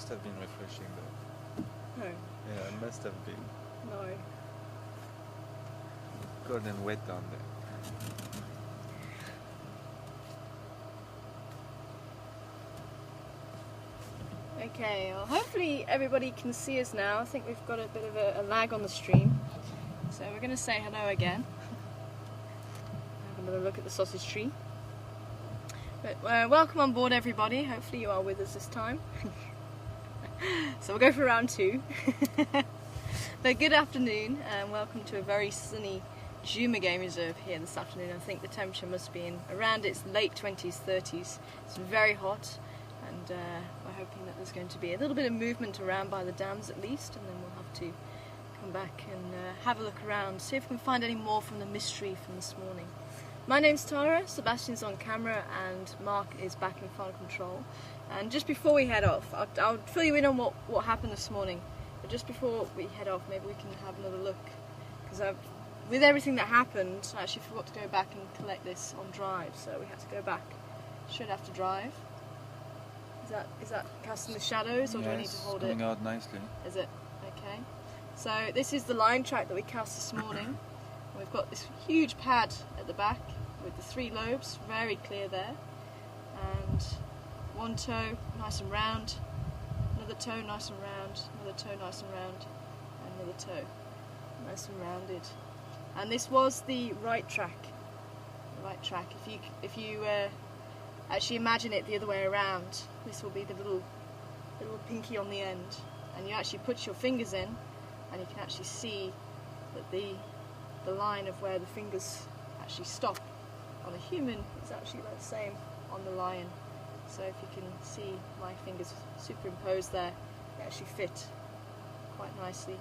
must have been refreshing though. No. Yeah, it must have been. No. Cold and wet down there. Okay, well hopefully everybody can see us now. I think we've got a bit of a lag on the stream. So we're going to say hello again. Have another look at the sausage tree. But welcome on board everybody. Hopefully you are with us this time. So we'll go for round 2. But good afternoon and welcome to a very sunny Juma Game Reserve here this afternoon. I think the temperature must be in around its late 20s, 30s. It's very hot. And we're hoping that there's going to be a little bit of movement around by the dams at least, and then we'll have to come back and have a look around, see if we can find any more from the mystery from this morning. My name's Tara, Sebastian's on camera, and Mark is back in final control. And just before we head off, I'll fill you in on what happened this morning, but just before we head off, maybe we can have another look, because with everything that happened, I actually forgot to go back and collect this on drive, so we had to go back straight after drive. Is that casting the shadows, or do I need to hold it? It's coming out nicely. Is it? Okay. So this is the line track that we cast this morning. We've got this huge pad at the back with the 3 lobes, very clear there. And one toe nice and round, another toe nice and round, another toe nice and round, and another toe nice and rounded. And this was the right track. The right track. If you actually imagine it the other way around, this will be the little pinky on the end, and you actually put your fingers in and you can actually see that the line of where the fingers actually stop on a human is actually the same on the lion. So if you can see my fingers superimposed there, they actually fit quite nicely.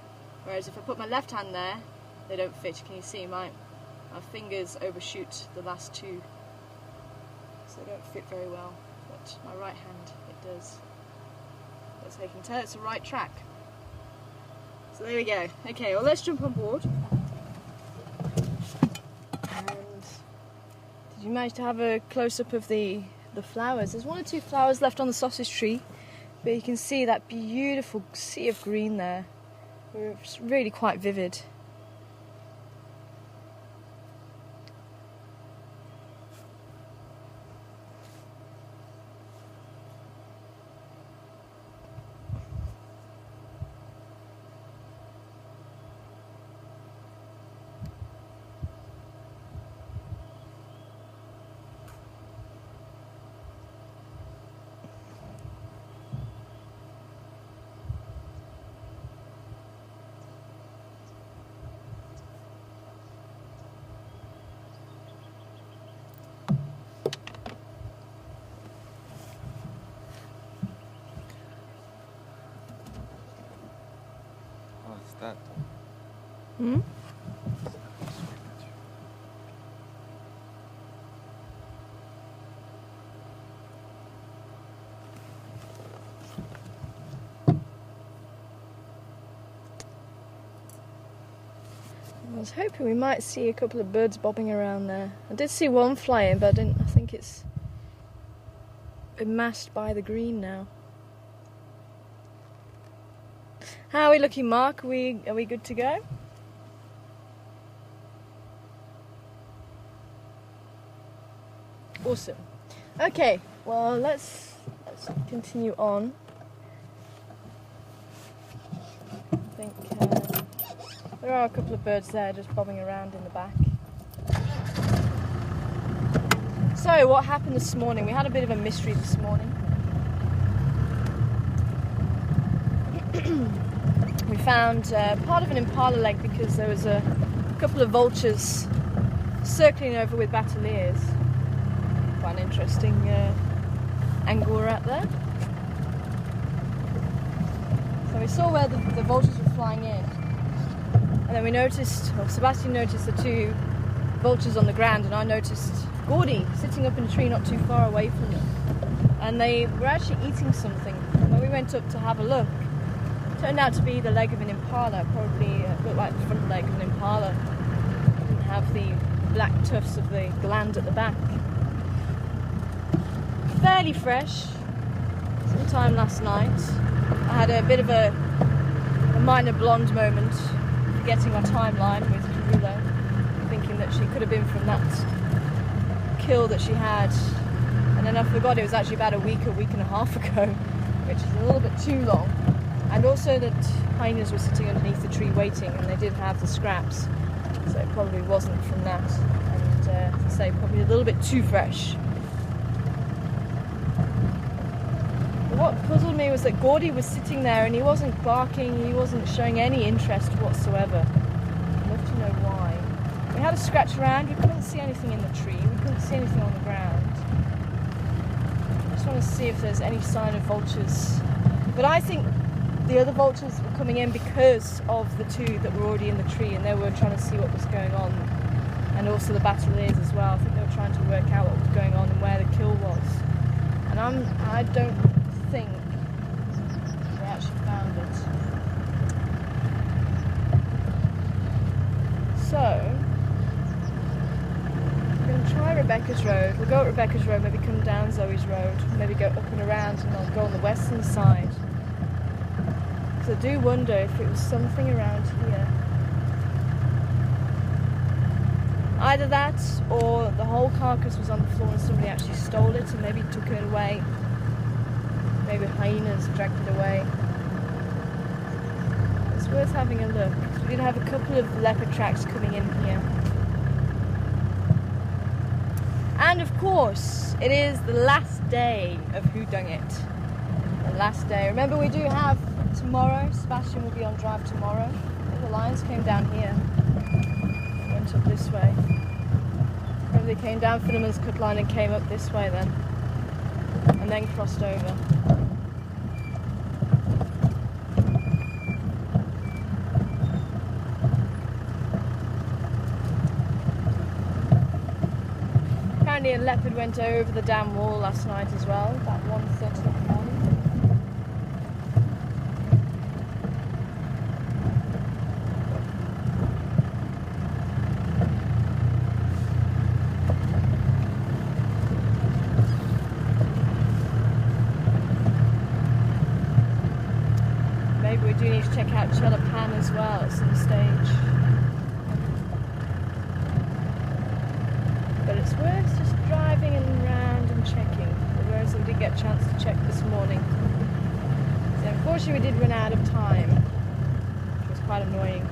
Whereas if I put my left hand there, they don't fit. Can you see my fingers overshoot the last 2? So they don't fit very well, but my right hand, it does. So you can tell it's the right track. So there we go. Okay, well let's jump on board. And did you manage to have a close-up of the flowers? There's 1 or 2 flowers left on the sausage tree, but you can see that beautiful sea of green there. It's really quite vivid. That. Hmm? I was hoping we might see a couple of birds bobbing around there. I did see one flying, but I think it's been masked by the green now. How are we looking, Mark? Are we good to go? Awesome. Okay, well let's continue on. I think there are a couple of birds there just bobbing around in the back. So what happened this morning? We had a bit of a mystery this morning. We found part of an impala leg because there was a couple of vultures circling over with battaliers. Quite an interesting angle we're at there. So we saw where the vultures were flying in, and then we noticed, or Sebastian noticed, the 2 vultures on the ground, and I noticed Gordy sitting up in a tree not too far away from them. And they were actually eating something. When we went up to have a look, turned out to be the leg of an impala, probably looked like the front leg of an impala. It didn't have the black tufts of the gland at the back. Fairly fresh, sometime last night. I had a bit of a minor blonde moment, forgetting my timeline with Karula, thinking that she could have been from that kill that she had, and then I forgot it was actually about a week and a half ago, which is a little bit too long. And also that hyenas were sitting underneath the tree waiting, and they did have the scraps, so it probably wasn't from that. And as I say, probably a little bit too fresh. What puzzled me was that Gordy was sitting there and he wasn't barking, he wasn't showing any interest whatsoever. I'd love to know why. We had a scratch around, we couldn't see anything in the tree, we couldn't see anything on the ground. I just want to see if there's any sign of vultures. But I think the other vultures were coming in because of the two that were already in the tree, and they were trying to see what was going on. And also the battaliers as well. I think they were trying to work out what was going on and where the kill was. And I don't think they actually found it. So we're going to try Rebecca's Road. We'll go at Rebecca's Road, maybe come down Zoe's Road, maybe go up and around, and I'll go on the western side. So I do wonder if it was something around here. Either that, or the whole carcass was on the floor and somebody actually stole it and maybe took it away. Maybe hyenas dragged it away. It's worth having a look. We did have a couple of leopard tracks coming in here. And of course, it is the last day of Whodunit. The last day. Remember, we do have tomorrow. Sebastian will be on drive tomorrow. The lions came down here. Went up this way. Remember, they came down Finneman's cut line and came up this way then. And then crossed over. Apparently a leopard went over the dam wall last night as well, about 1:30 in the morning. Maybe we do need to check out Chelapan as well at some stage. But it's worth just driving around and checking the roads that we didn't get a chance to check this morning. So unfortunately we did run out of time, which was quite annoying.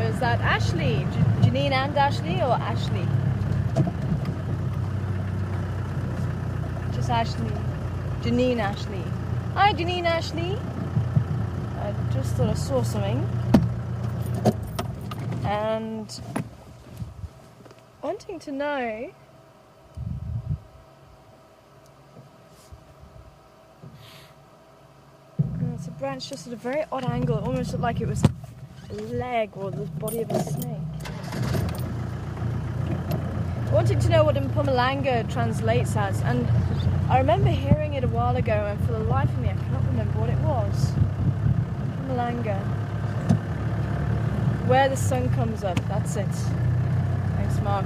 Is that Ashley? Janine and Ashley, or Ashley? Just Ashley. Janine Ashley. Hi Janine Ashley. I just thought I saw something. And wanting to know it's a branch just at a very odd angle. It almost looked like it was leg or the body of a snake. I wanted to know what Mpumalanga translates as, and I remember hearing it a while ago, and for the life of me I cannot remember what it was. Mpumalanga. Where the sun comes up, that's it. Thanks, Mark.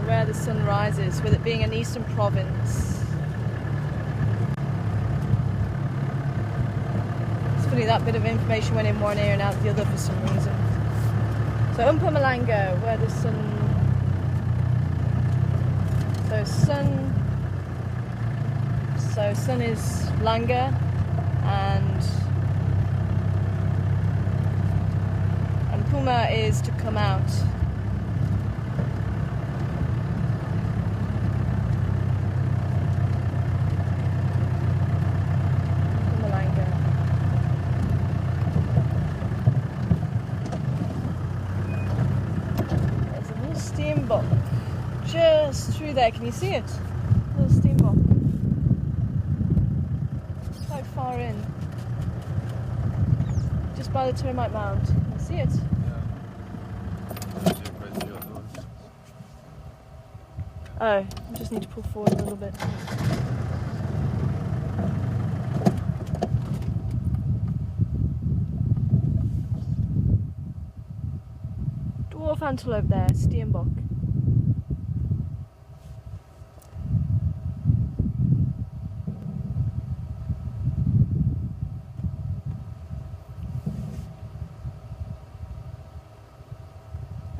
Where the sun rises, with it being an eastern province. Unfortunately, that bit of information went in one ear and out the other for some reason. So Mpumalanga, where the sun... So sun is Langa, and Puma is to come out. Mpumalanga. There's a little steamboat just through there. Can you see it? A little steamboat. Quite far in. Just by the termite mound. Can you see it? Oh, I just need to pull forward a little bit. Dwarf antelope there, steenbok.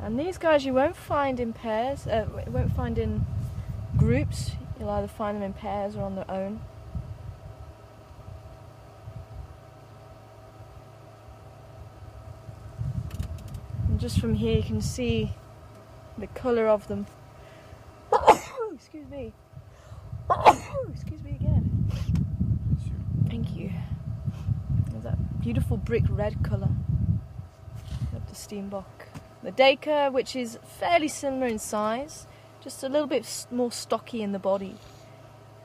And these guys you won't find in pairs, you won't find in groups. You'll either find them in pairs or on their own. And just from here you can see the colour of them. Excuse me. Excuse me again. Thank you. There's that beautiful brick red colour of the steenbok. The Dacre, which is fairly similar in size, just a little bit more stocky in the body,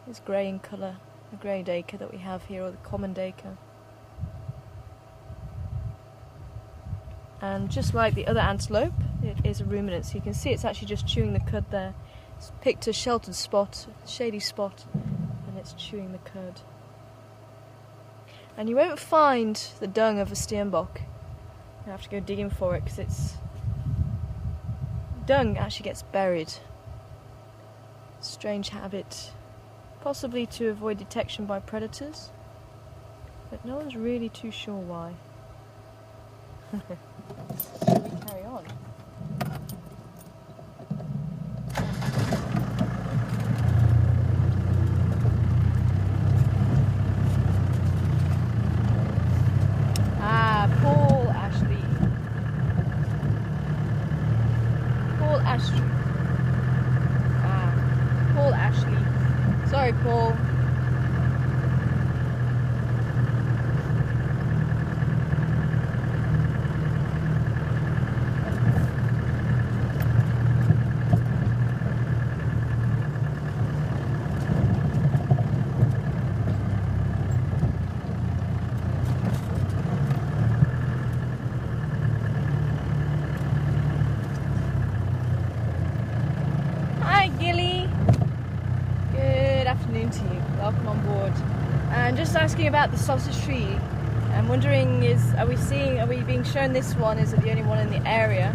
is grey in colour. The grey Dacre that we have here, or the common Dacre. And just like the other antelope, it is a ruminant, so you can see it's actually just chewing the cud there. It's picked a sheltered spot, a shady spot, and it's chewing the cud. And you won't find the dung of a steenbok. You have to go digging for it, because it's... dung actually gets buried. Strange habit. Possibly to avoid detection by predators, but no one's really too sure why. Shall we carry on? Paul Ashley. Paul Ashley. Paul Ashley. Sorry, Paul. Welcome on board. And just asking about the sausage tree. I'm wondering, are we being shown this one? Is it the only one in the area,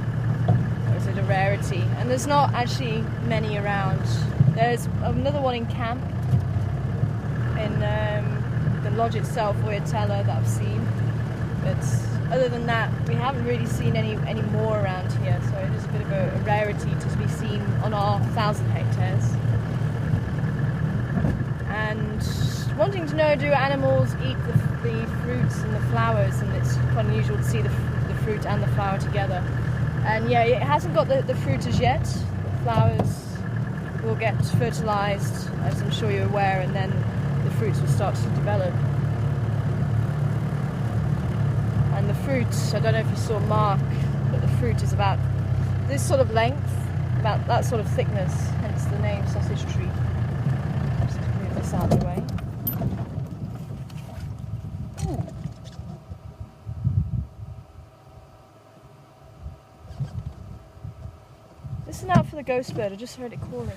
or is it a rarity? And there's not actually many around. There's another one in camp in the lodge itself, Warthogs, that I've seen. But other than that, we haven't really seen any more around here. So it is a bit of a rarity to be seen on our 1,000 hectares. And wanting to know, do animals eat the fruits and the flowers? And it's quite unusual to see the fruit and the flower together. And yeah, it hasn't got the fruit as yet. The flowers will get fertilised, as I'm sure you're aware, and then the fruits will start to develop. And the fruit, I don't know if you saw Mark, but the fruit is about this sort of length, about that sort of thickness, hence the name sausage tree. This out of the way. Ooh. Listen out for the ghost bird, I just heard it calling.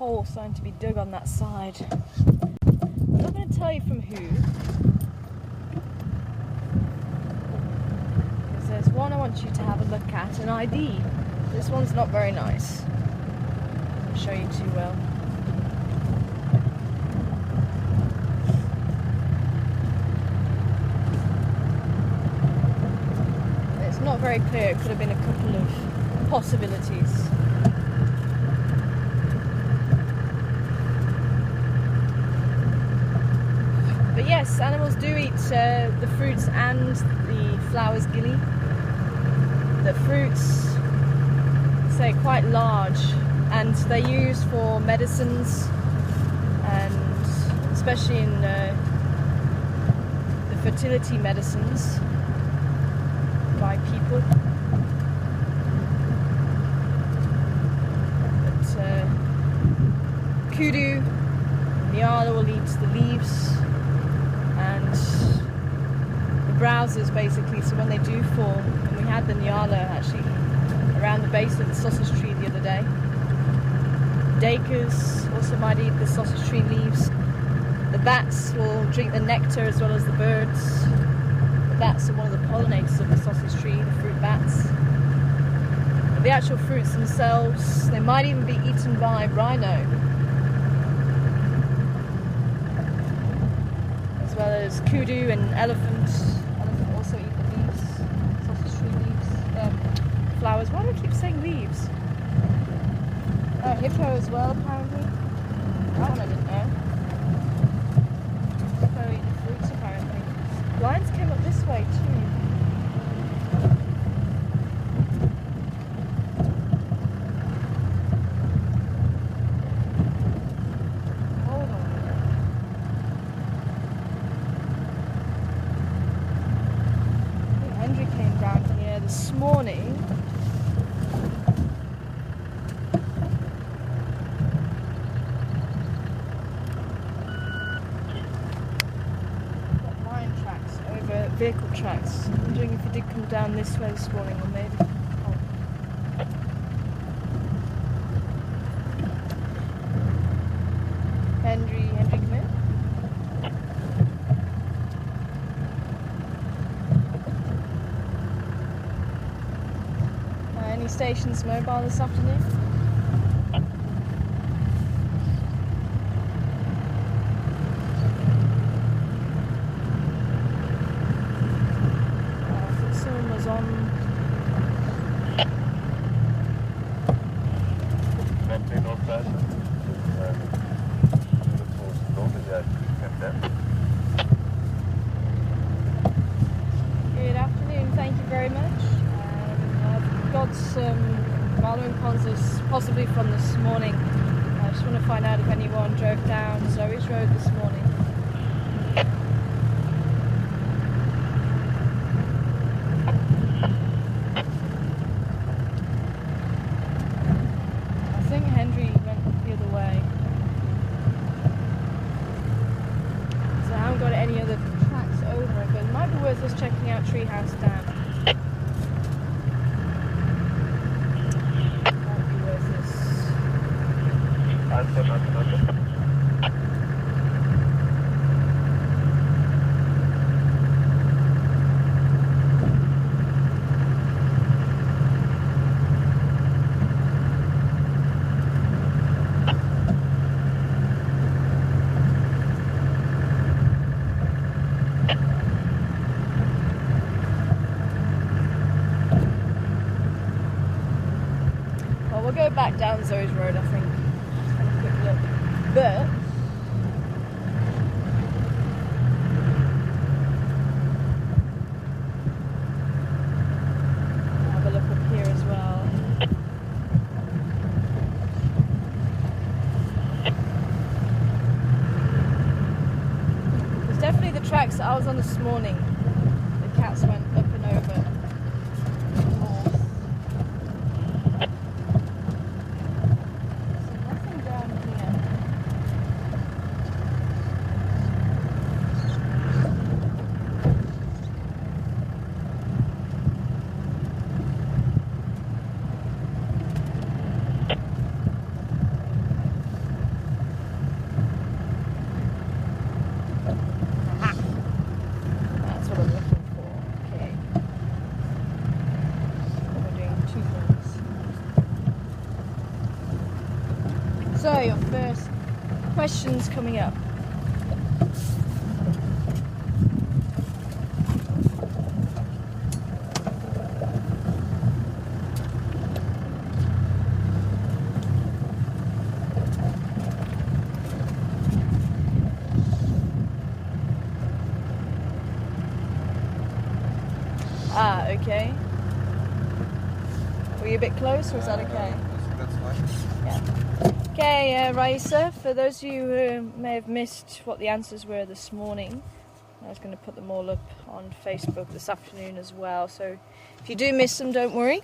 hole starting to be dug on that side. I'm not going to tell you from who. Because there's one I want you to have a look at, an ID. This one's not very nice. I'll show you too well. It's not very clear, it could have been a couple of possibilities. But yes, animals do eat the fruits and the flowers, gilly. The fruits, say, quite large, and they're used for medicines, and especially in the fertility medicines by people. But kudu, nyala will eat the leaves and the browsers, basically, so when they do fall. And we had the nyala actually around the base of the sausage tree the other day. Dakers also might eat the sausage tree leaves. The bats will drink the nectar as well as the birds. The bats are one of the pollinators of the sausage tree, the fruit bats. But the actual fruits themselves, they might even be eaten by rhino, as well as kudu and elephant. Elephant also eat the leaves, sausage tree leaves, flowers. Why do I keep saying leaves? Oh, hippo as well, apparently. That one I didn't know. Hippo eat the fruits, apparently. Lions came up this way too. Hold on. I think Henry came down here this morning. Vehicle tracks. I'm wondering if he did come down this way this morning, or maybe. Oh. Henry, come in. Any stations mobile this afternoon? Good afternoon, thank you very much. I've got some following concerts, possibly from this morning. I just want to find out if anyone drove down Zoe's Road this morning. I think Henry went the other way. So I haven't got any other tracks over, but it might be worth us checking out Treehouse Dam. Might be worth us. We'll go back down Zoe's Road, I think. Have a quick look. But I'll have a look up here as well. There's definitely the tracks that I was on this morning. The cats went up and over. one's coming up. Ah, okay. Were you a bit close, or is that okay? That's fine. Yeah. Okay, Raisa, for those of you who may have missed what the answers were this morning, I was going to put them all up on Facebook this afternoon as well, so if you do miss them, don't worry.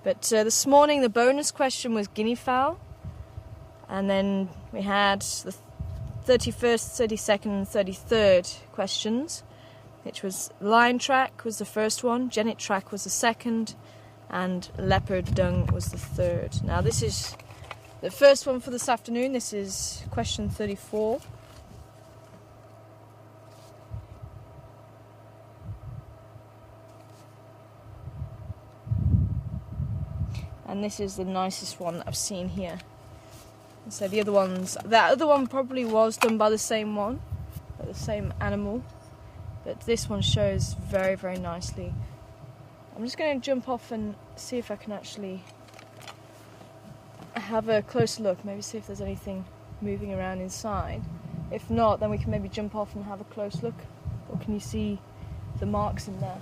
But this morning the bonus question was guinea fowl, and then we had the 31st, 32nd and 33rd questions, which was lion track was the first one, genet track was the second, and leopard dung was the third. Now this is the first one for this afternoon. This is question 34. And this is the nicest one that I've seen here. And so the other ones, that other one probably was done by the same one, by the same animal, but this one shows very, very nicely. I'm just going to jump off and see if I can actually have a closer look, maybe see if there's anything moving around inside. If not, then we can maybe jump off and have a close look. Or can you see the marks in there?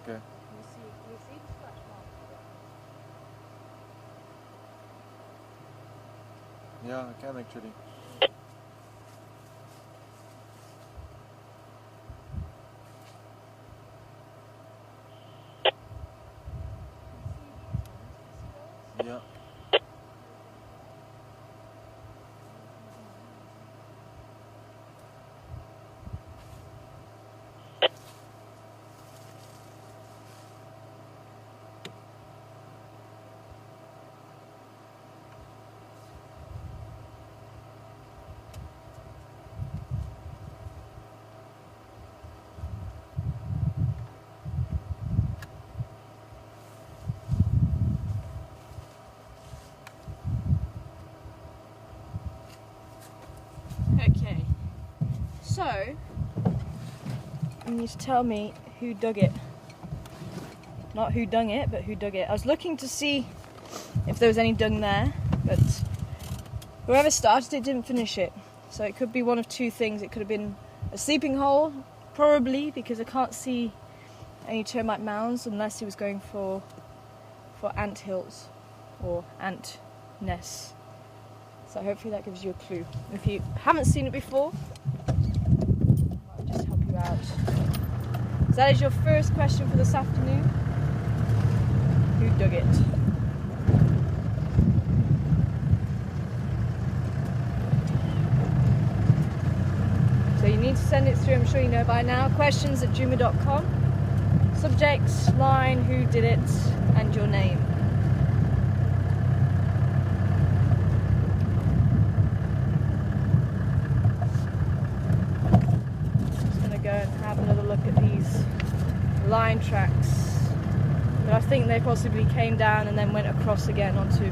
Okay. Can you see the scratch mark? Yeah, I can actually. Yeah. Okay, so you need to tell me who dug it. Not who dung it, but who dug it. I was looking to see if there was any dung there, but whoever started it didn't finish it. So it could be one of two things. It could have been a sleeping hole, probably, because I can't see any termite mounds unless he was going for ant hills or ant nests. So hopefully that gives you a clue. If you haven't seen it before, I'll just help you out. So that is your first question for this afternoon. Who dug it? So you need to send it through, I'm sure you know by now, questions@juma.com. Subject, line, who did it, and your name. Go and have another look at these line tracks. But I think they possibly came down and then went across again onto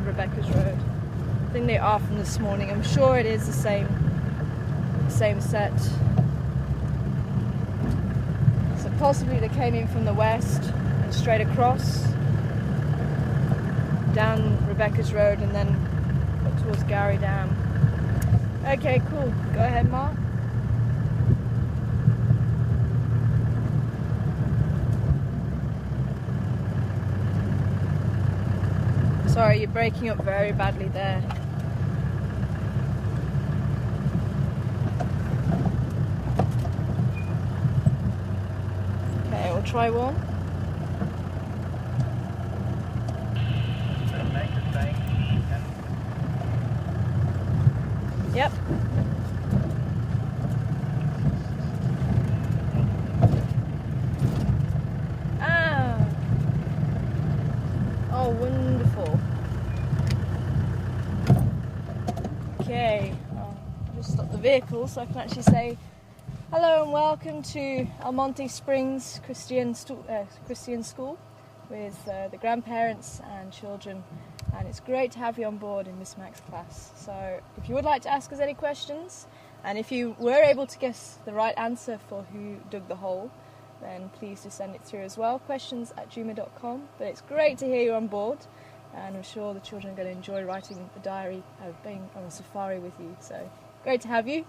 Rebecca's Road. I think they are from this morning. I'm sure it is the same set. So possibly they came in from the west and straight across down Rebecca's Road and then up towards Gary Dam. Okay, cool. Go ahead, Mark. Sorry, you're breaking up very badly there. Okay, we'll try one. vehicle so I can actually say hello and welcome to Almonte Springs Christian School with the grandparents and children, and it's great to have you on board in Miss Mac's class. So if you would like to ask us any questions, and if you were able to guess the right answer for who dug the hole, then please do send it through as well, questions@juma.com. But it's great to hear you on board, and I'm sure the children are going to enjoy writing the diary of being on a safari with you. So great to have you,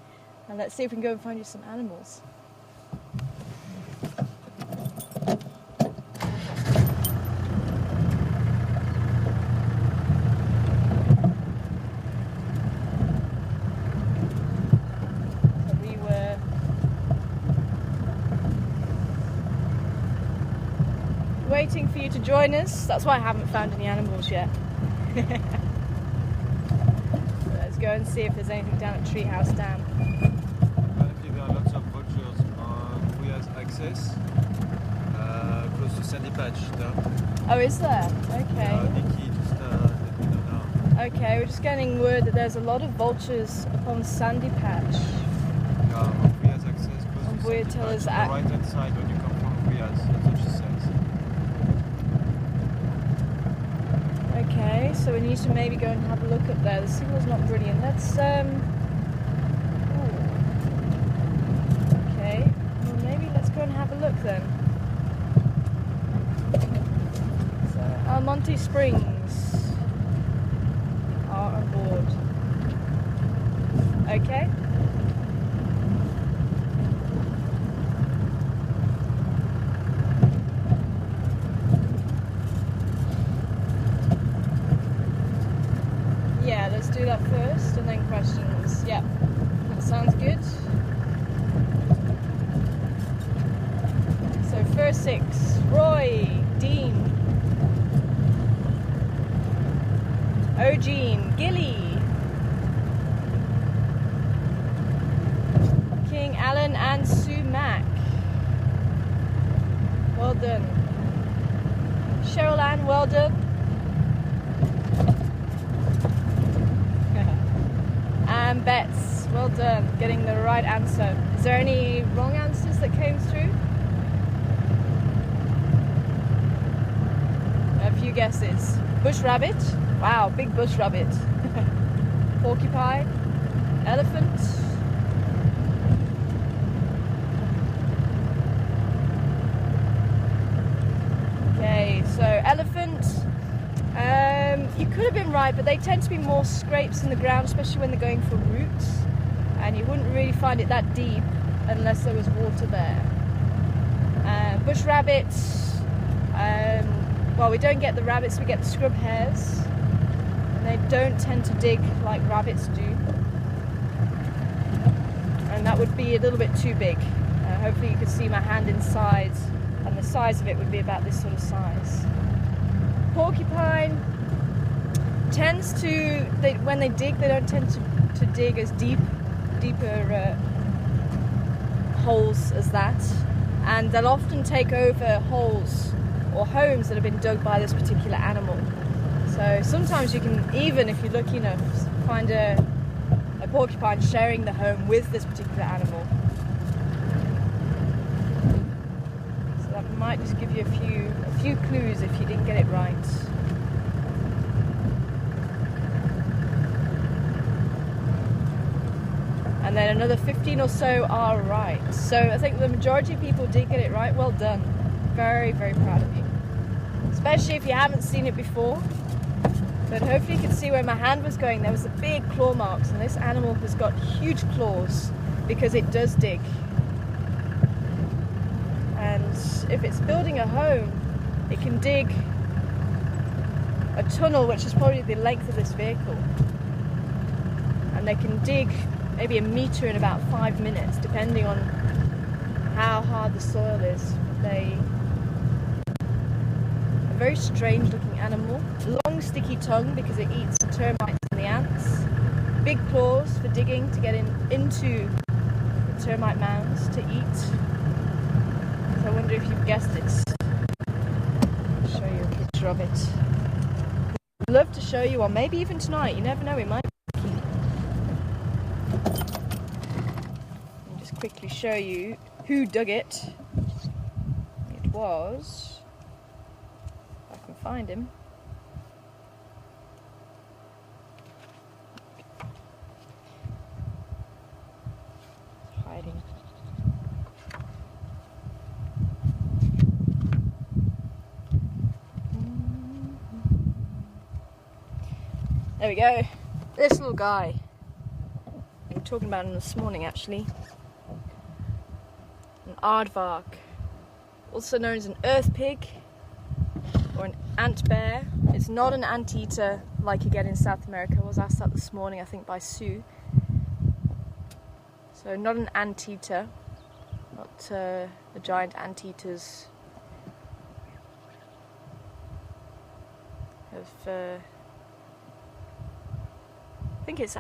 and let's see if we can go and find you some animals. So we were waiting for you to join us. That's why I haven't found any animals yet. Let's go and see if there's anything down at Treehouse Dam. Apparently there are lots of vultures on Pumbaa's access, close to Sandy Patch. Oh, is there? Okay. Nikki just let me know now. Okay, we're just getting word that there's a lot of vultures upon Sandy Patch. Yeah, on Pumbaa's access, close On to Pumbaa Sandy Teller's Patch, on the right hand side when you come from Pumbaa's. That's what she says. Okay, so we need to maybe go and have a look up there. The signal's not brilliant. Let's okay, well maybe let's go and have a look then. So Almonte Springs are on board. Okay. Yeah, let's do that first and then questions. Yeah, that sounds good. So first 6, Roy, Dean, Eugene, Gilly, King Alan and Sue Mac. Well done. Cheryl Ann, well done. And Betts, well done, getting the right answer. Is there any wrong answers that came through? A few guesses. Bush rabbit, wow, big bush rabbit. Porcupine, elephant. Okay, so elephant. You could have been right, but they tend to be more scrapes in the ground, especially when they're going for roots, and you wouldn't really find it that deep unless there was water there. Bush rabbits, well, we don't get the rabbits, we get the scrub hares, and they don't tend to dig like rabbits do, and that would be a little bit too big. Hopefully you could see my hand inside, and the size of it would be about this sort of size. Porcupine tends to, when they dig, they don't tend to dig as deeper holes as that, and they'll often take over holes or homes that have been dug by this particular animal. So sometimes you can, even if you're lucky enough, find a porcupine sharing the home with this particular animal. So that might just give you a few clues if you didn't get it right. And then another 15 or so are right. So I think the majority of people did get it right. Well done. Very, very proud of you. Especially if you haven't seen it before. But hopefully you can see where my hand was going. There was a big claw marks, and this animal has got huge claws because it does dig. And if it's building a home, it can dig a tunnel which is probably the length of this vehicle. And they can dig maybe a metre in about 5 minutes, depending on how hard the soil is. A very strange looking animal. Long sticky tongue because it eats the termites and the ants. Big claws for digging to get into the termite mounds to eat. So I wonder if you've guessed it. I'll show you a picture of it. I'd love to show you one, maybe even tonight. You never know, we might. just quickly show you who dug it. It was, if I can find him, hiding. There we go. This little guy. We were talking about him this morning actually. An aardvark, also known as an earth pig or an ant bear. It's not an anteater like you get in South America. I was asked that this morning, I think, by Sue. So not an anteater, not the giant anteaters of I think it's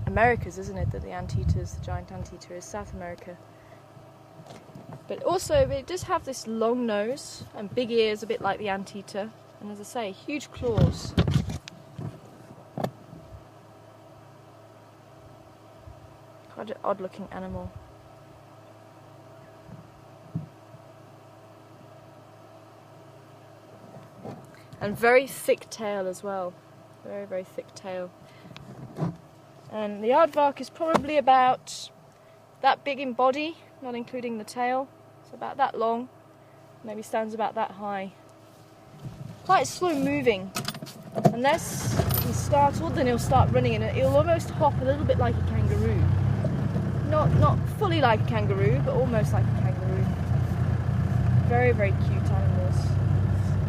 Americas, isn't it, that the anteaters, the giant anteater is South America. But also it does have this long nose and big ears, a bit like the anteater, and as I say, huge claws. Quite an odd looking animal. And very thick tail as well. Very, very thick tail. And the aardvark is probably about that big in body, not including the tail. It's about that long, maybe stands about that high. Quite slow moving. Unless he's startled, then he'll start running and he'll almost hop a little bit like a kangaroo. Not fully like a kangaroo, but almost like a kangaroo. Very, very cute animals.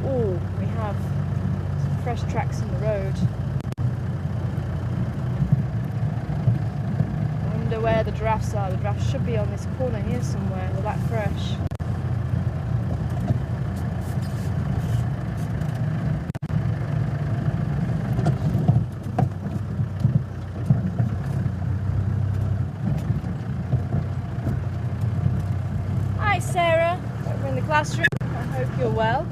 Oh, we have some fresh tracks in the road. Where the giraffes are. The giraffes should be on this corner here somewhere. They're that fresh. Hi Sarah, over in the classroom. I hope you're well.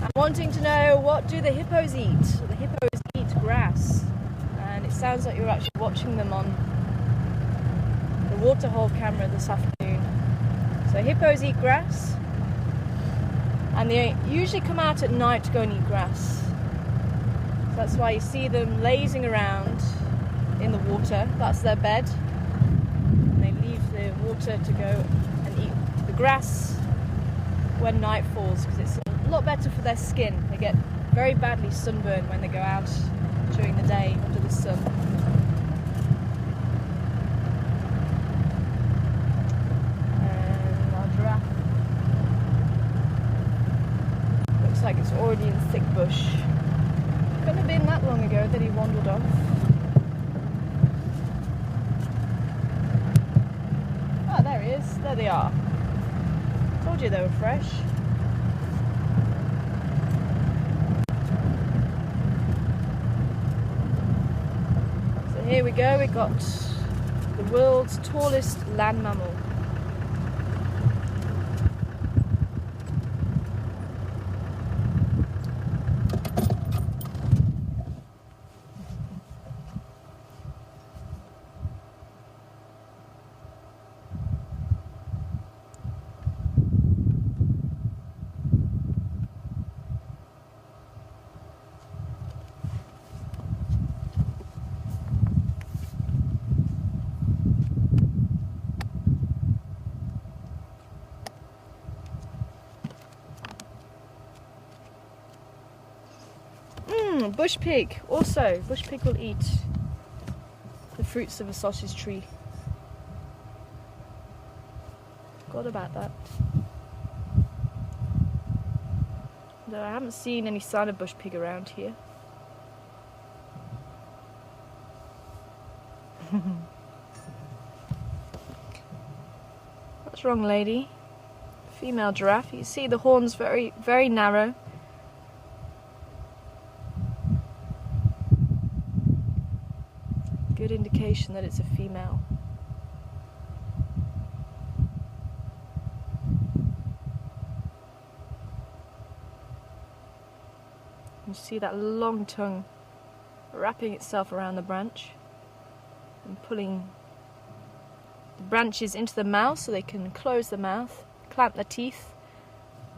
I'm wanting to know, what do the hippos eat? The hippos eat grass, and it sounds like you're actually watching them on waterhole camera this afternoon. So hippos eat grass, and they usually come out at night to go and eat grass. So that's why you see them lazing around in the water. That's their bed. And they leave the water to go and eat the grass when night falls, because it's a lot better for their skin. They get very badly sunburned when they go out during the day under the sun. Like it's already in thick bush. Couldn't have been that long ago that he wandered off. Oh, there he is. There they are. Told you they were fresh. So here we go. We got the world's tallest land mammal. Bush pig, also. Bush pig will eat the fruits of a sausage tree. Forgot about that. Though I haven't seen any sign of bush pig around here. What's wrong, lady? Female giraffe. You see the horns very, very narrow. Good indication that it's a female. You see that long tongue wrapping itself around the branch and pulling the branches into the mouth so they can close the mouth, clamp their teeth,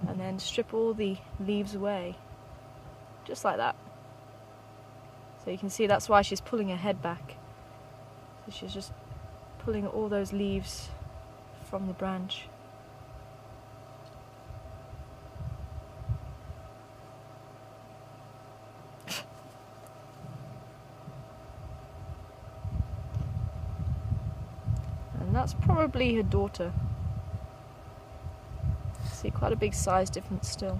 and then strip all the leaves away. Just like that. So you can see that's why she's pulling her head back. So she's just pulling all those leaves from the branch. And that's probably her daughter. See, quite a big size difference still.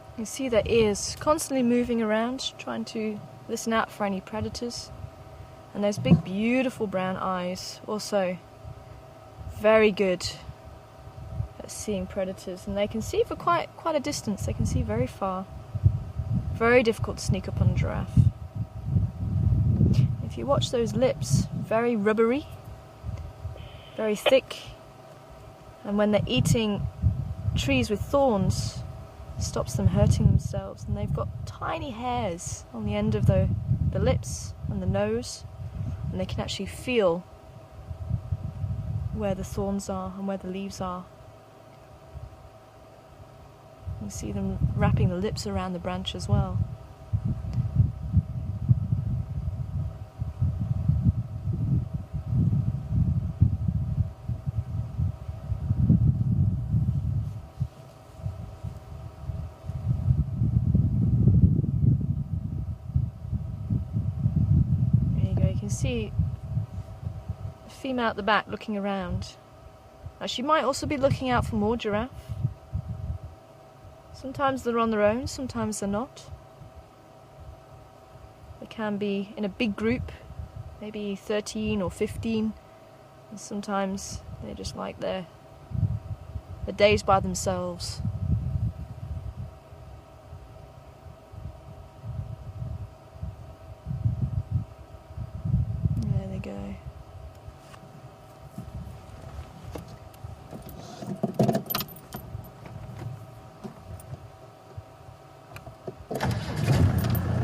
You can see their ears constantly moving around, trying to listen out for any predators. And those big, beautiful brown eyes, also very good at seeing predators. And they can see for quite a distance, they can see very far. Very difficult to sneak up on a giraffe. If you watch those lips, very rubbery, very thick. And when they're eating trees with thorns, stops them hurting themselves, and they've got tiny hairs on the end of the lips and the nose, and they can actually feel where the thorns are and where the leaves are. You see them wrapping the lips around the branch as well. You can see the female at the back looking around. Now she might also be looking out for more giraffe. Sometimes they're on their own, sometimes they're not. They can be in a big group, maybe 13 or 15, and sometimes they're just like their days by themselves.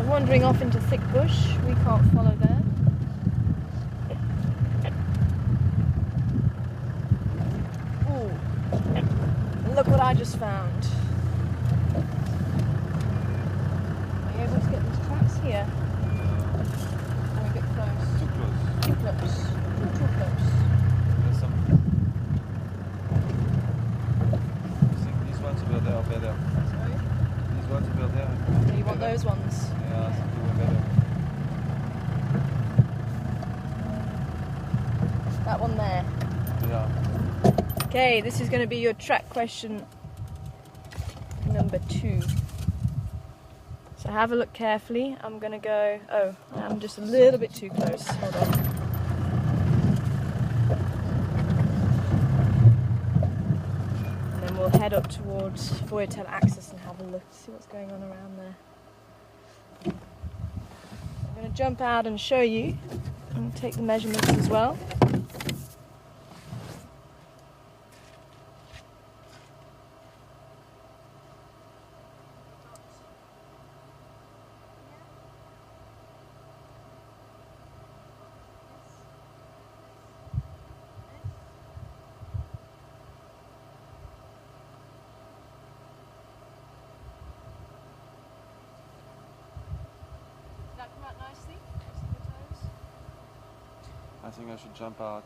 Wandering off into thick bush, we can't follow there. Ooh, look what I just found. Are you able to get these tracks here? Or a bit close? Too close. Too close. Too close. There's some. I think these ones over there are better. Sorry? These ones over there. So you want those ones? Yeah, I think they were better. That one there. Yeah. Okay, this is going to be your track question number 2. So have a look carefully. I'm going to go... Oh, I'm just a little bit too close. Hold on. And then we'll head up towards Voyatel Axis and have a look, see what's going on around there. I'm going to jump out and show you and take the measurements as well. That come out nicely? I think I should jump out,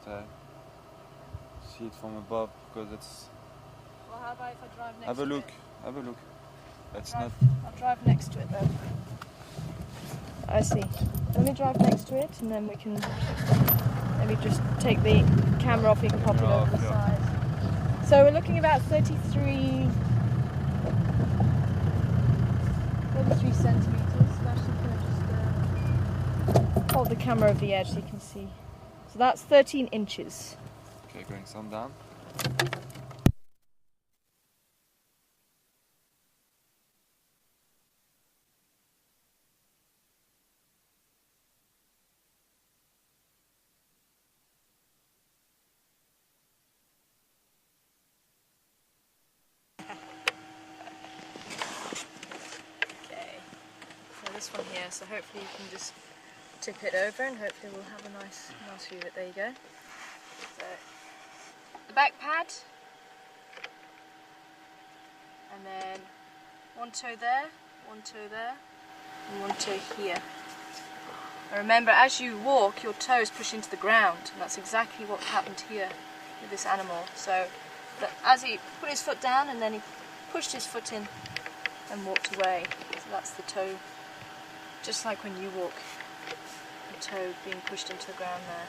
see it from above, because it's... Well, how about if I drive next Have a to look, it? have a look. That's I'll not... drive next to it then. I see. Let me drive next to it and then we can maybe just take the camera off, you can pop it over the side. So we're looking about 33 centimetres. I'm actually going to just hold the camera over the edge so you can see. So that's 13 inches. Okay, going sundown. Okay, so this one here, so hopefully you can just tip it over and hopefully we'll have a nice view of it. There you go. So, the back pad, and then one toe there, one toe there, and one toe here. And remember, as you walk, your toes push into the ground, and that's exactly what happened here with this animal. So, as he put his foot down and then he pushed his foot in and walked away. So that's the toe, just like when you walk, the toe being pushed into the ground there.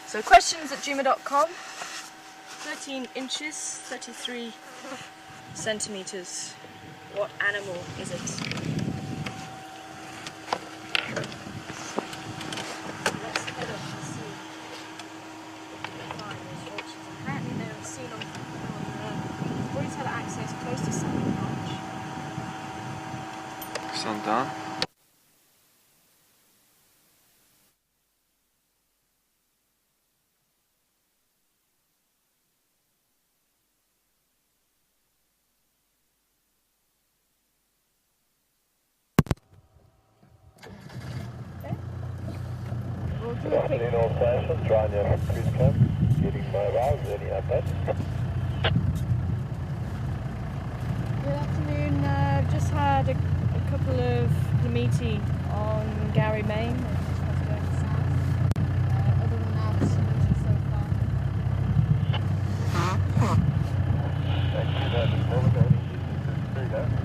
So questions@juma.com, 13 inches, 33 centimeters. What animal is it? Let's head up and see if we can find those vultures. Apparently they were seen on Warthogs access close to Sept. Sundown. Good afternoon, all stations. Rhino from Cruise Camp. Getting mobile. Any updates? Good afternoon. I've just had a couple of limiti on Gary, Maine. They're just about to go to south. Other than that, so far. Thank you. That's all we're going to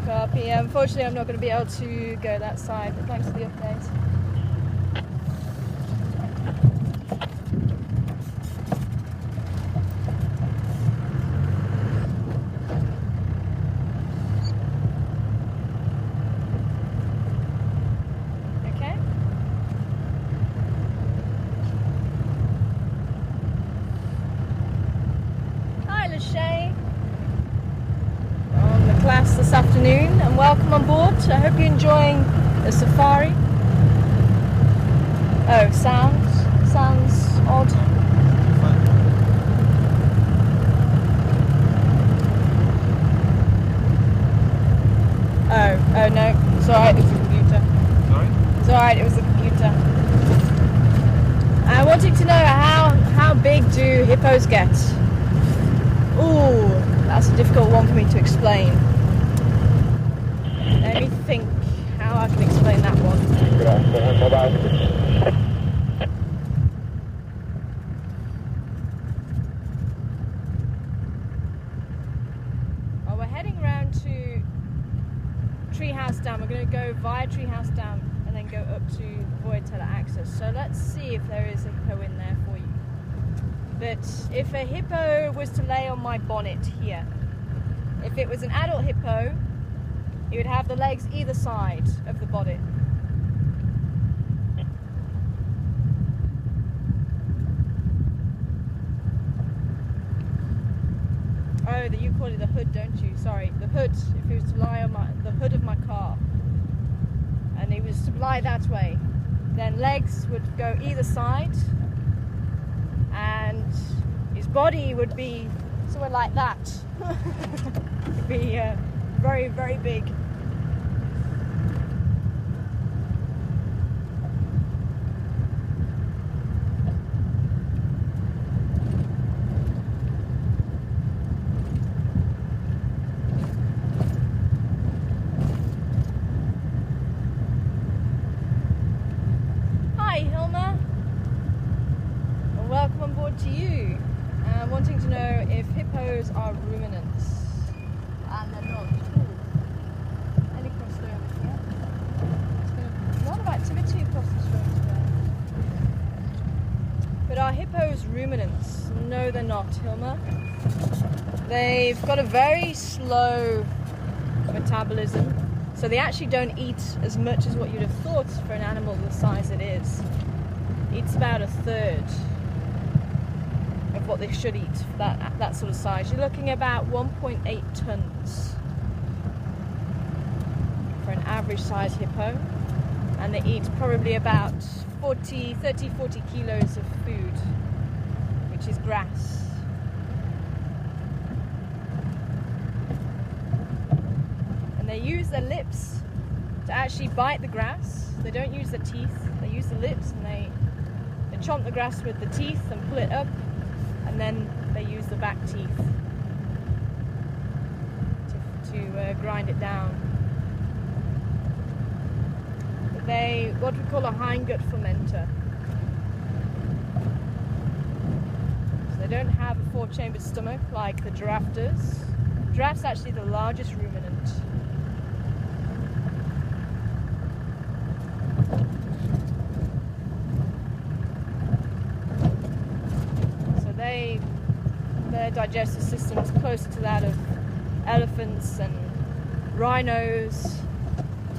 Copy. Unfortunately, I'm not going to be able to go that side, but thanks for the update. This afternoon and welcome on board. I hope you're enjoying the safari. Oh, sounds odd. Oh no, it's alright, it was the computer. Sorry? It's alright, it was the computer. I wanted to know how big do hippos get? Ooh, that's a difficult one for me to explain. Let me think how I can explain that one. Good afternoon, mobile. Well, we're heading round to Treehouse Dam. We're going to go via Treehouse Dam and then go up to Warthogs access. So let's see if there is a hippo in there for you. But if a hippo was to lay on my bonnet here, if it was an adult hippo, he would have the legs either side of the body. Oh, you call it the hood, don't you? Sorry, the hood. If he was to lie on the hood of my car, and he was to lie that way, then legs would go either side, and his body would be somewhere like that. It'd be very, very big. Hi Hilma, and welcome on board to you. I'm wanting to know if hippos are ruminants. And they're not. Any crossed over here. There's been a lot of activity across this road today. But are hippos ruminants? No, they're not, Hilma. They've got a very slow metabolism, So they actually don't eat as much as what you'd have thought for an animal the size it is. It eats about a third of what they should eat for that sort of size. You're looking at about 1.8 tons for an average size hippo, and they eat probably about 30, 40 kilos of food, which is grass. And they use their lips to actually bite the grass. They don't use their teeth, they use the lips, and they chomp the grass with the teeth and pull it up, and then they use the back teeth to grind it down. They what we call a hindgut fermenter. So they don't have a 4-chambered stomach like the giraffe does. Giraffe's actually the largest ruminant. So their digestive system is closer to that of elephants and rhinos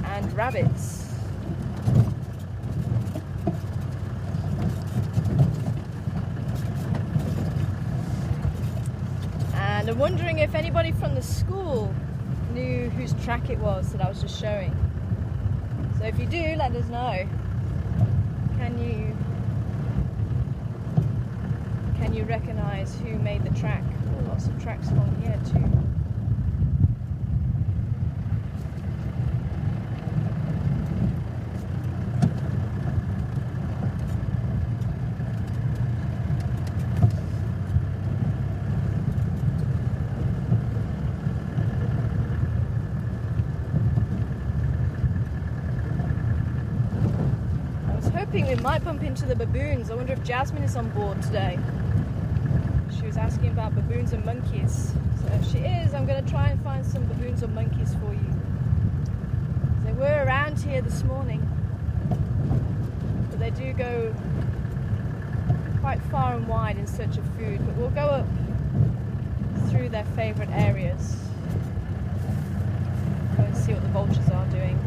and rabbits. And I'm wondering if anybody from the school knew whose track it was that I was just showing. So if you do, let us know. Can you recognise who made the track? Oh, lots of tracks along here too. We might bump into the baboons. I wonder if Jasmine is on board today. She was asking about baboons and monkeys. So if she is, I'm going to try and find some baboons or monkeys for you. They were around here this morning, but they do go quite far and wide in search of food. But we'll go up through their favourite areas. Go and see what the vultures are doing.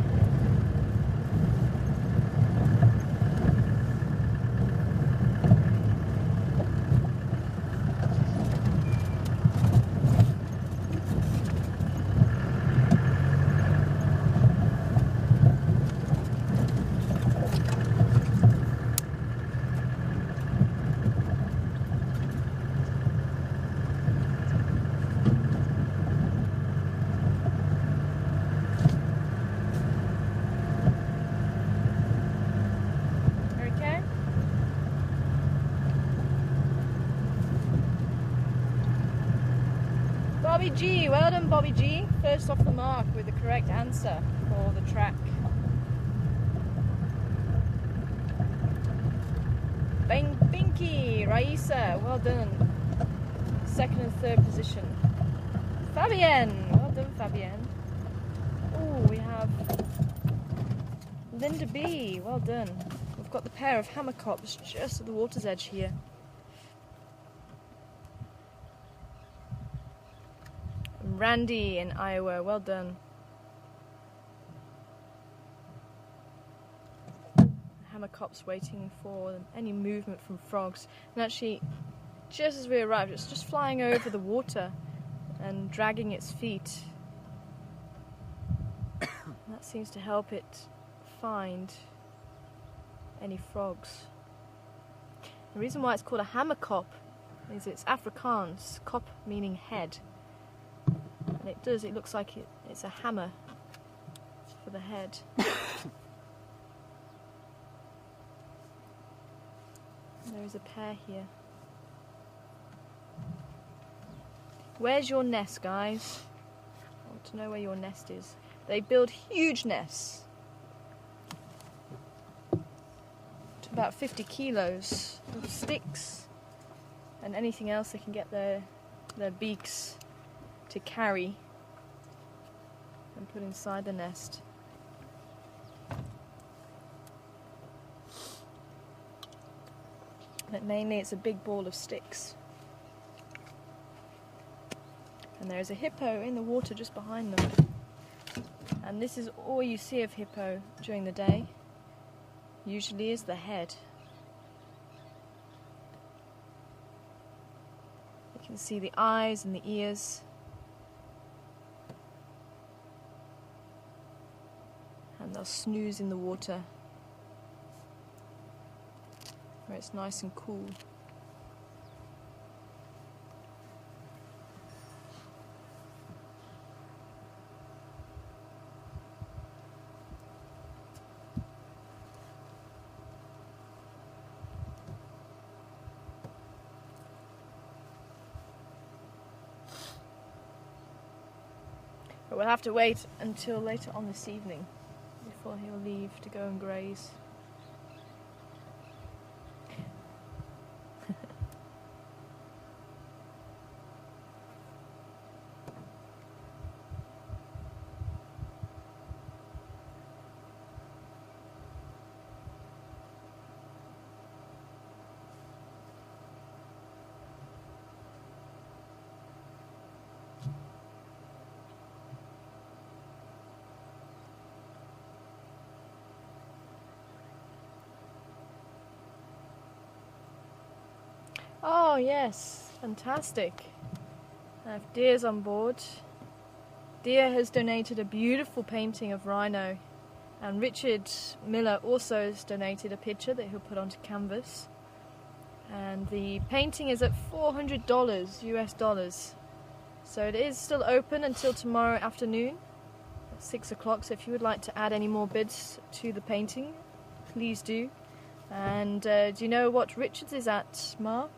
Bobby G, well done Bobby G. First off the mark with the correct answer for the track. Binky, Raisa, well done. Second and third position. Fabienne, well done Fabienne. Oh, we have Linda B, well done. We've got the pair of hammercops just at the water's edge here. Randy in Iowa, well done. Hammercops waiting for any movement from frogs. And actually, just as we arrived, it's just flying over the water and dragging its feet. That seems to help it find any frogs. The reason why it's called a hammerkop is it's Afrikaans, kop meaning head. And it looks like it's a hammer for the head. There is a pair here. Where's your nest, guys? I want to know where your nest is. They build huge nests. To about 50 kilos of sticks and anything else they can get their beaks to carry and put inside the nest. But mainly it's a big ball of sticks. And there is a hippo in the water just behind them. And this is all you see of hippo during the day. Usually is the head. You can see the eyes and the ears. And they'll snooze in the water where it's nice and cool. But we'll have to wait until later on this evening before he'll leave to go and graze. Oh yes, fantastic. I have Deer's on board. Deer has donated a beautiful painting of Rhino, and Richard Miller also has donated a picture that he'll put onto canvas. And the painting is at $400 US dollars. So it is still open until tomorrow afternoon at 6 o'clock. So if you would like to add any more bids to the painting, please do. And do you know what Richards is at, Mark?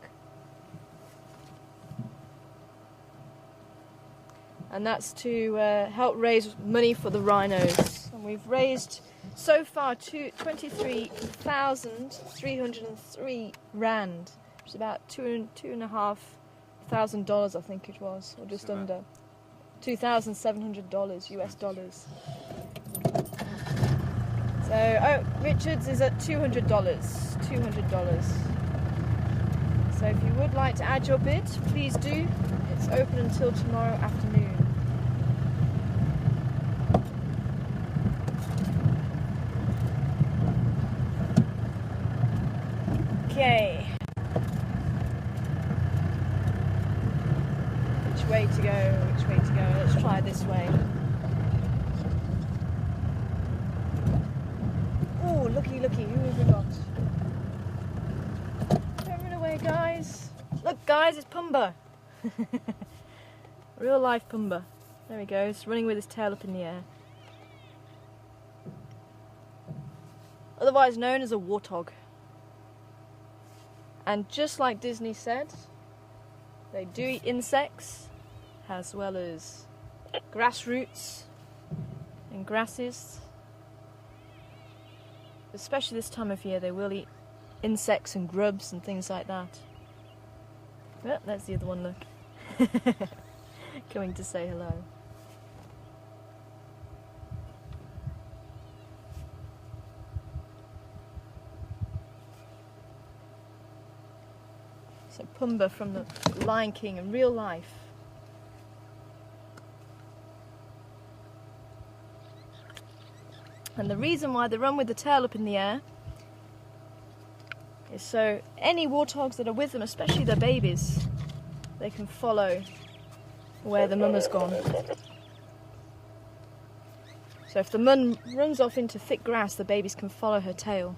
And that's to help raise money for the rhinos. And we've raised so far 23,303 rand, which is about $2,500, I think it was, or just under $2,700 US dollars. So, Richards is at $200. So if you would like to add your bid, please do. It's open until tomorrow afternoon. Okay. Which way to go? Which way to go? Let's try this way. Oh, looky, looky, who have we got? Don't run away, guys. Look, guys, it's Pumbaa. Real life Pumbaa. There he goes, running with his tail up in the air. Otherwise known as a warthog. And just like Disney said, they do eat insects as well as grass roots and grasses. Especially this time of year, they will eat insects and grubs and things like that. Oh, that's the other one, look. Coming to say hello. So Pumbaa from the Lion King in real life. And the reason why they run with the tail up in the air is so any warthogs that are with them, especially their babies, they can follow where the mum has gone. So if the mum runs off into thick grass, the babies can follow her tail.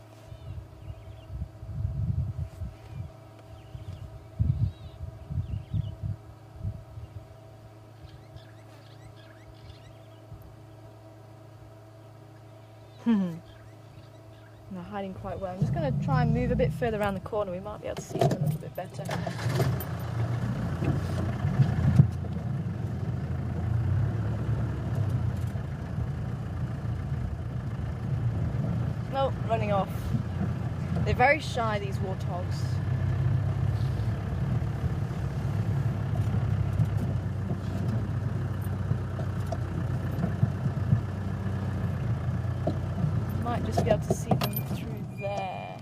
They're hiding quite well. I'm just going to try and move a bit further around the corner. We might be able to see them a little bit better. Oh, running off. They're very shy, these warthogs. Might just be able to see them through there.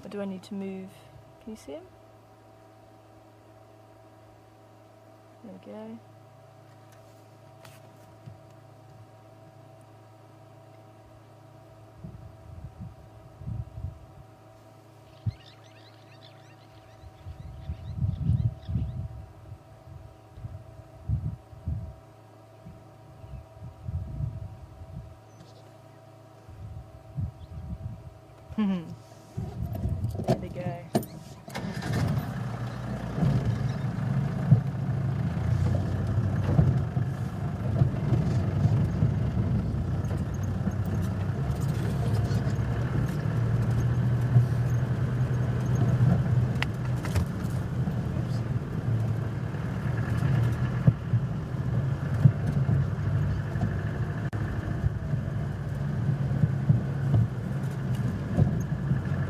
Or do I need to move? Can you see him? go. There they go.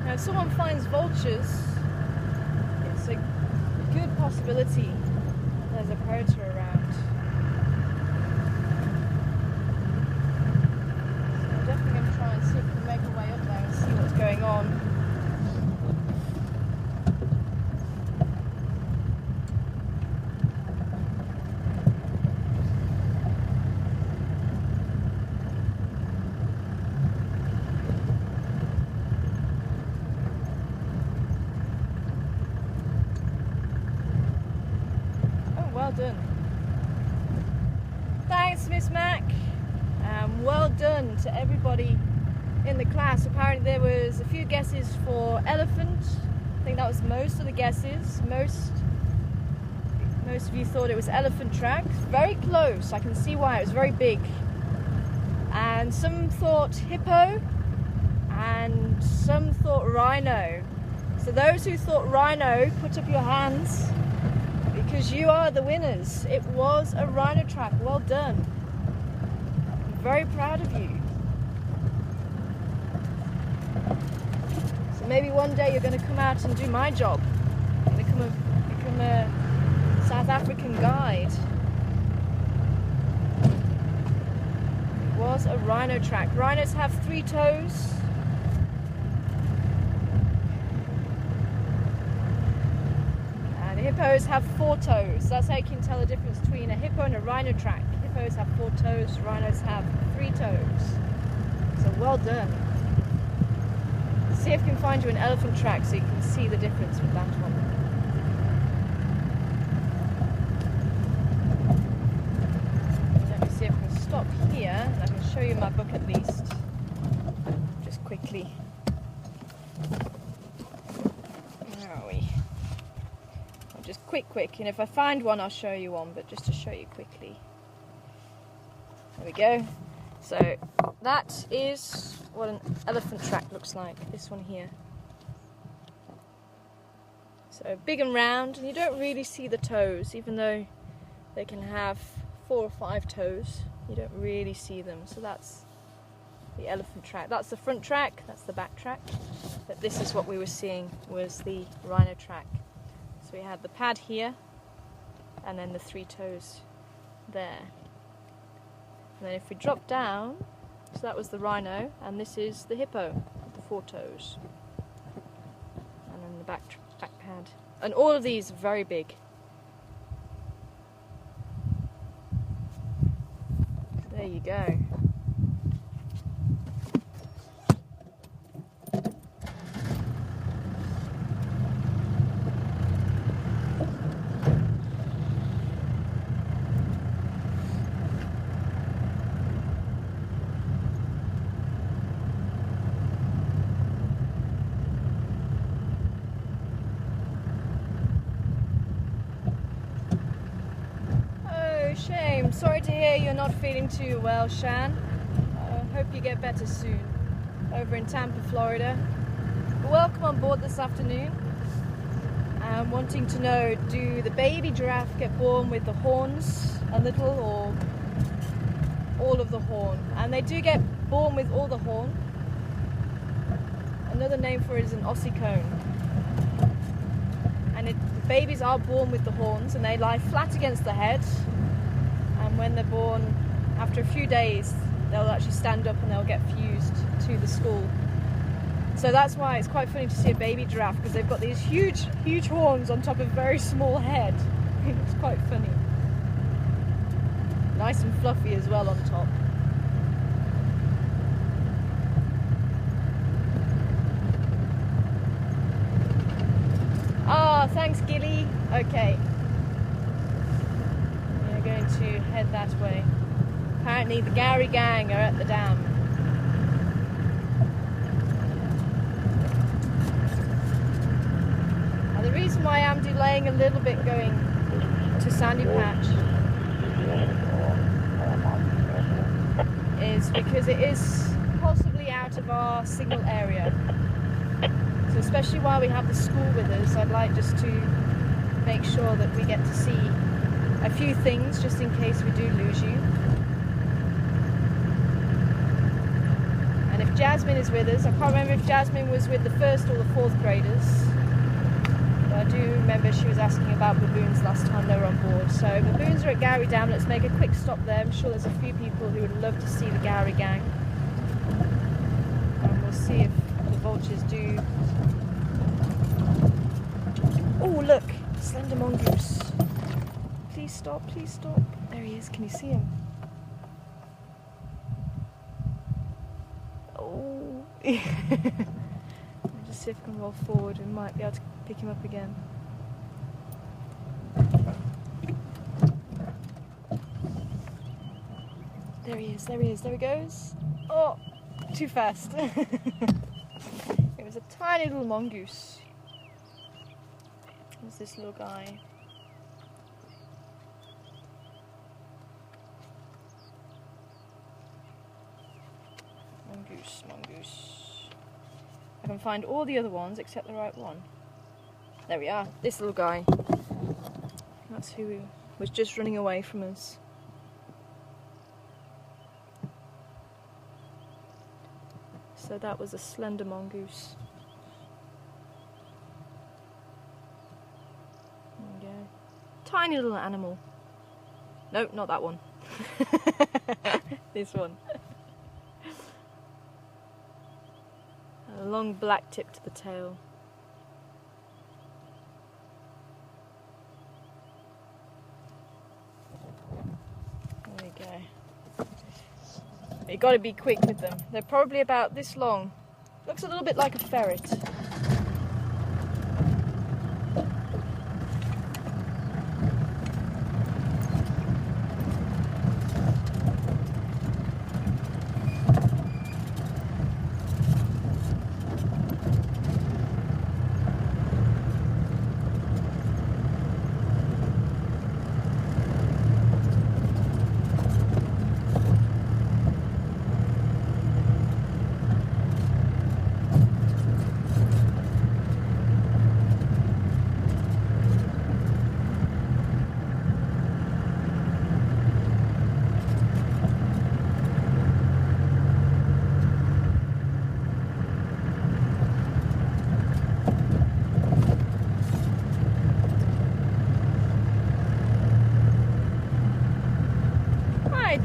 If someone finds vultures, it's a good possibility there's a predator around. So I'm definitely going to try and see if we can make our way up there and see what's going on. Well done. Thanks, Miss Mac. Well done to everybody in the class. Apparently there was a few guesses for elephant. I think that was most of the guesses. Most of you thought it was elephant track. Very close. I can see why. It was very big. And some thought hippo, and some thought rhino. So those who thought rhino, put up your hands, because you are the winners. It was a rhino track. Well done. I'm very proud of you. So maybe one day you're going to come out and do my job. You're going to become a South African guide. It was a rhino track. Rhinos have 3 toes. Hippos have 4 toes. That's how you can tell the difference between a hippo and a rhino track. Hippos have 4 toes, rhinos have 3 toes. So well done. See if I can find you an elephant track so you can see the difference with that one. Let me see if I can stop here and I can show you my book at least. Just quickly. Just quick, and if I find one I'll show you one, but just to show you quickly. There we go. So that is what an elephant track looks like, this one here. So big and round, and you don't really see the toes, even though they can have 4 or 5 toes, you don't really see them. So that's the elephant track. That's the front track, that's the back track, but this is what we were seeing was the rhino track. So we had the pad here, and then the 3 toes there. And then if we drop down, so that was the rhino, and this is the hippo, the 4 toes. And then the back pad. And all of these are very big. There you go. Shame. Sorry to hear you're not feeling too well, Shan. Hope you get better soon over in Tampa, Florida. Welcome on board this afternoon. I'm wanting to know, do the baby giraffe get born with the horns a little or all of the horn? And they do get born with all the horn. Another name for it is an ossicone. And the babies are born with the horns and they lie flat against the head. And when they're born, after a few days, they'll actually stand up and they'll get fused to the skull. So that's why it's quite funny to see a baby giraffe, because they've got these huge horns on top of a very small head. It's quite funny. Nice and fluffy as well on top. Ah, thanks Gilly. Okay. We're going to head that way. Apparently the Gary gang are at the dam. Now the reason why I'm delaying a little bit going to Sandy Patch is because it is possibly out of our signal area. So especially while we have the school with us, I'd like just to make sure that we get to see a few things just in case we do lose you. And if Jasmine is with us, I can't remember if Jasmine was with the 1st or the 4th graders, but I do remember she was asking about baboons last time they were on board. So baboons are at Gowrie Dam. Let's make a quick stop there. I'm sure there's a few people who would love to see the Gowrie gang. And we'll see if the vultures do. Oh look, slender mongoose. Please stop, please stop. There he is, can you see him? Oh. Let me just see if I can roll forward and might be able to pick him up again. There he is, there he is, there he goes. Oh, too fast. It was a tiny little mongoose. There's this little guy. Mongoose, mongoose. I can find all the other ones except the right one. There we are, this little guy. That's who was just running away from us. So that was a slender mongoose. There we go. Tiny little animal. No, not that one. This one. A long black tip to the tail. There we go. You've got to be quick with them. They're probably about this long. Looks a little bit like a ferret.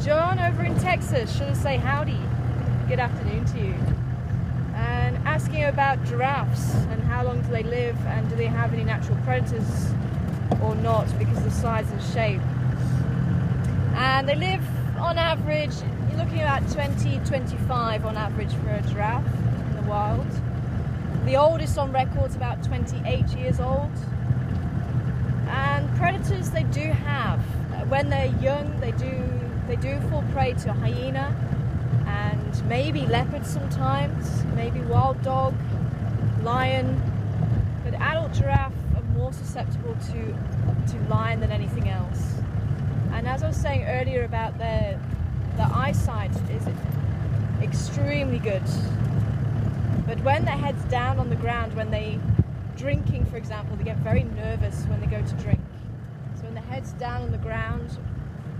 John over in Texas, should I say howdy, good afternoon to you, and asking about giraffes and how long do they live and do they have any natural predators or not because of the size and shape. And they live on average, you're looking at about 20-25 on average for a giraffe in the wild. The oldest on record is about 28 years old. And predators they do have. When they're young they do fall prey to a hyena and maybe leopard sometimes, maybe wild dog, lion, but adult giraffe are more susceptible to lion than anything else. And as I was saying earlier about their eyesight is extremely good, but when their head's down on the ground, when they drinking for example, they get very nervous when they go to drink. So when the head's down on the ground,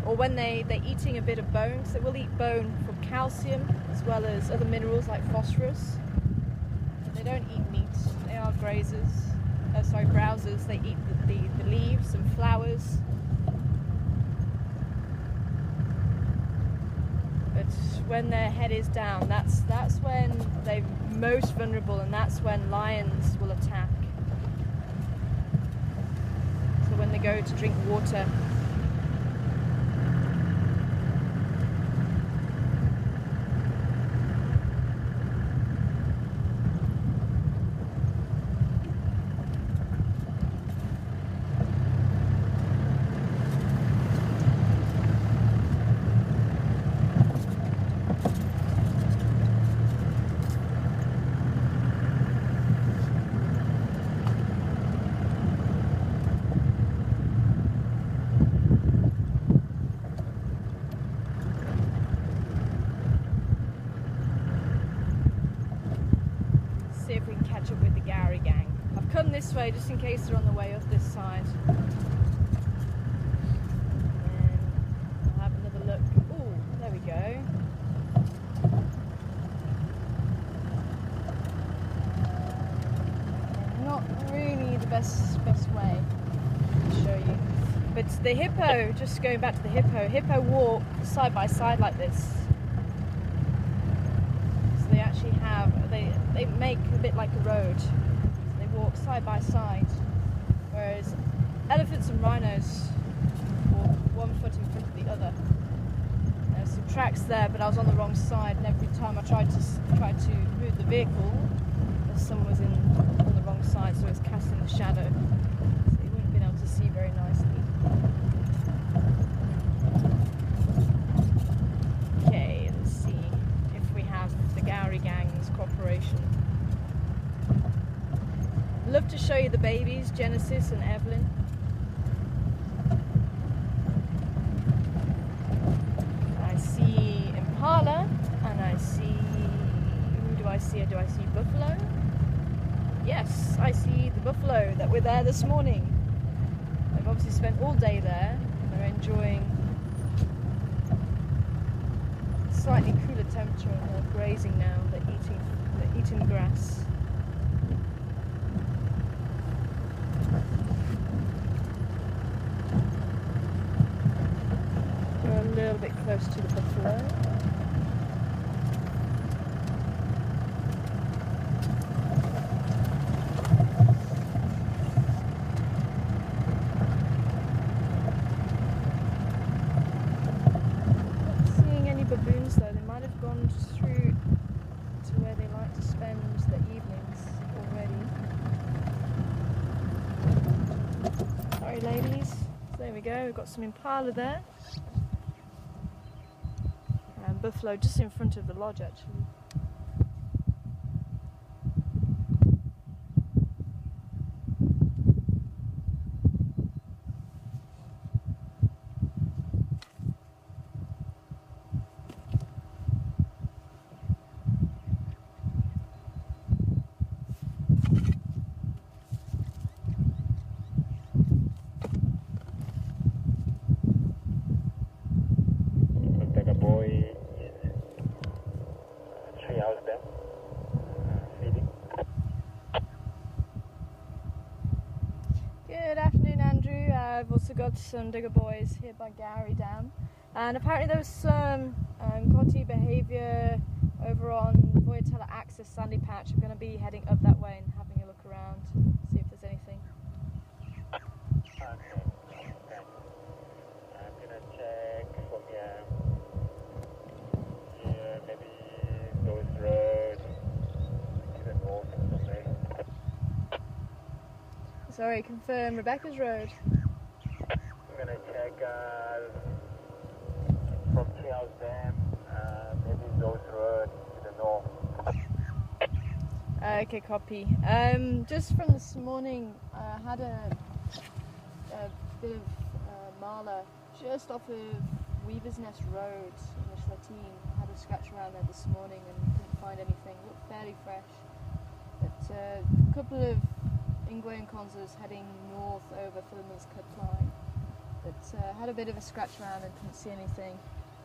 or when they're eating a bit of bone, because they will eat bone for calcium as well as other minerals like phosphorus. But they don't eat meat, they are grazers, browsers, they eat the leaves and flowers. But when their head is down, that's when they're most vulnerable, and that's when lions will attack. So when they go to drink water. catch up with the Gowrie gang. I've come this way just in case they're on the way up this side. And I'll have another look. Oh, there we go. Not really the best way to show you. But the hippo, just going back to the hippo walk side by side like this. So they actually have, they make a bit like a road. They walk side by side. Whereas elephants and rhinos walk one foot in front of the other. There's some tracks there, but I was on the wrong side, and every time I tried to move the vehicle, the sun was on the wrong side, so it was casting the shadow. So you wouldn't have been able to see very nicely. Okay, let's see if we have the Gowrie gang's cooperation. I'd love to show you the babies, Genesis and Evelyn. I see Impala, and I see, who do I see? Do I see buffalo? Yes, I see the buffalo that were there this morning. They've obviously spent all day there. They're enjoying slightly cooler temperature, and they're grazing now. They're eating grass. We're a little bit close to the buffalo. Baboons though, they might have gone through to where they like to spend their evenings already. Sorry ladies, so there we go, we've got some impala there. And buffalo just in front of the lodge actually. Good afternoon, Andrew. I've also got some digger boys here by Gowrie Dam, and apparently there was some Cotti behaviour over on Voyatella Axis Sandy Patch. I'm going to be heading up that way and having a look around, see if there's anything. Okay. I'm gonna check from here. Yeah, maybe those roads to the north or something. Sorry, confirm Rebecca's Road. I'm gonna check from Treehouse Dam, maybe those roads to the north. Okay, copy. Just from this morning, I had a bit of marla just off of Weaver's Nest Road in the Schlatine. I had a scratch around there this morning and couldn't find anything. Looked fairly fresh. But a couple of Ingwe and Conzers heading north over Filmer's Cut Line. But had a bit of a scratch around and couldn't see anything.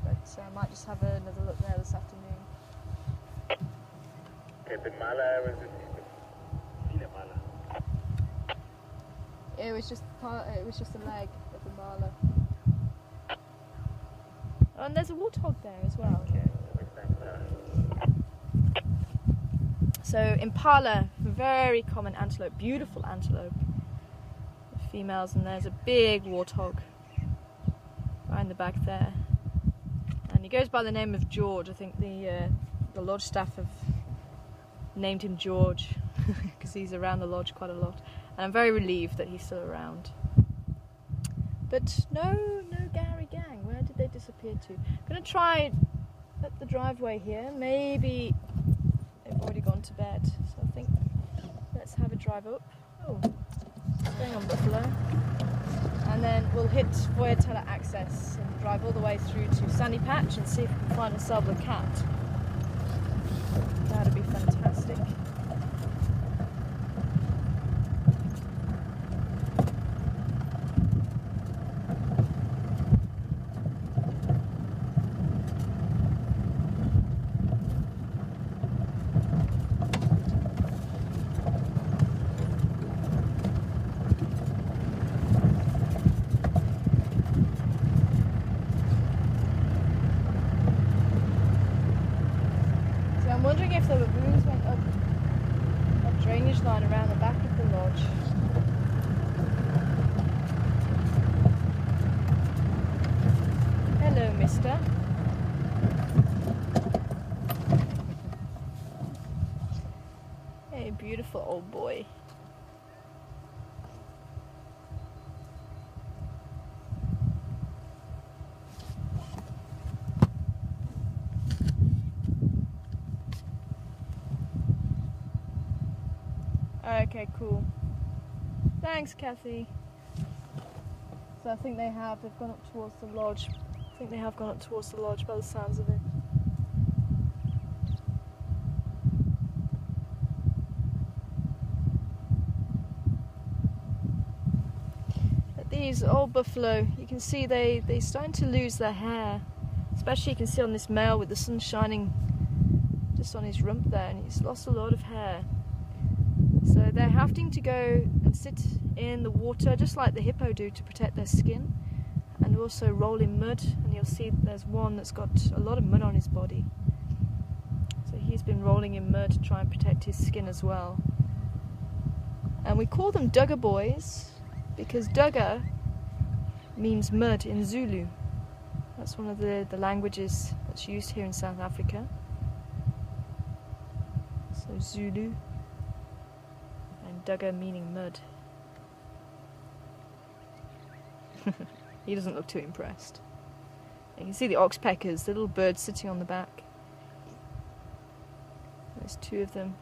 But I might just have another look there this afternoon. Okay, the mala was the mala. It was just a leg of the marla. Oh, and there's a warthog there as well. Okay. So impala, very common antelope, beautiful antelope. The females, and there's a big warthog right in the back there. And he goes by the name of George. I think the lodge staff have named him George because he's around the lodge quite a lot. And I'm very relieved that he's still around. But no Gowrie gang. Where did they disappear to? I'm going to try up the driveway here. Maybe they've already gone to bed. So I think let's have a drive up. Oh, it's going on Buffalo. And then we'll hit Voyatella Access and drive all the way through to Sandy Patch and see if we can find ourselves a cat. That'd be fantastic. wondering if the baboons went up a drainage line around the back of the lodge. Hello, mister. Hey, beautiful old boy. Okay, cool. Thanks, Kathy. So I think they've gone up towards the lodge. I think they have gone up towards the lodge by the sounds of it. But these old buffalo, you can see they're starting to lose their hair. Especially you can see on this male with the sun shining just on his rump there, and he's lost a lot of hair. So they're having to go and sit in the water just like the hippo do to protect their skin, and also roll in mud, and you'll see there's one that's got a lot of mud on his body. So he's been rolling in mud to try and protect his skin as well. And we call them Dugger boys because Dugger means mud in Zulu. That's one of the languages that's used here in South Africa. So Zulu. Dugger meaning mud. He doesn't look too impressed. You can see the oxpeckers, the little birds sitting on the back. There's two of them.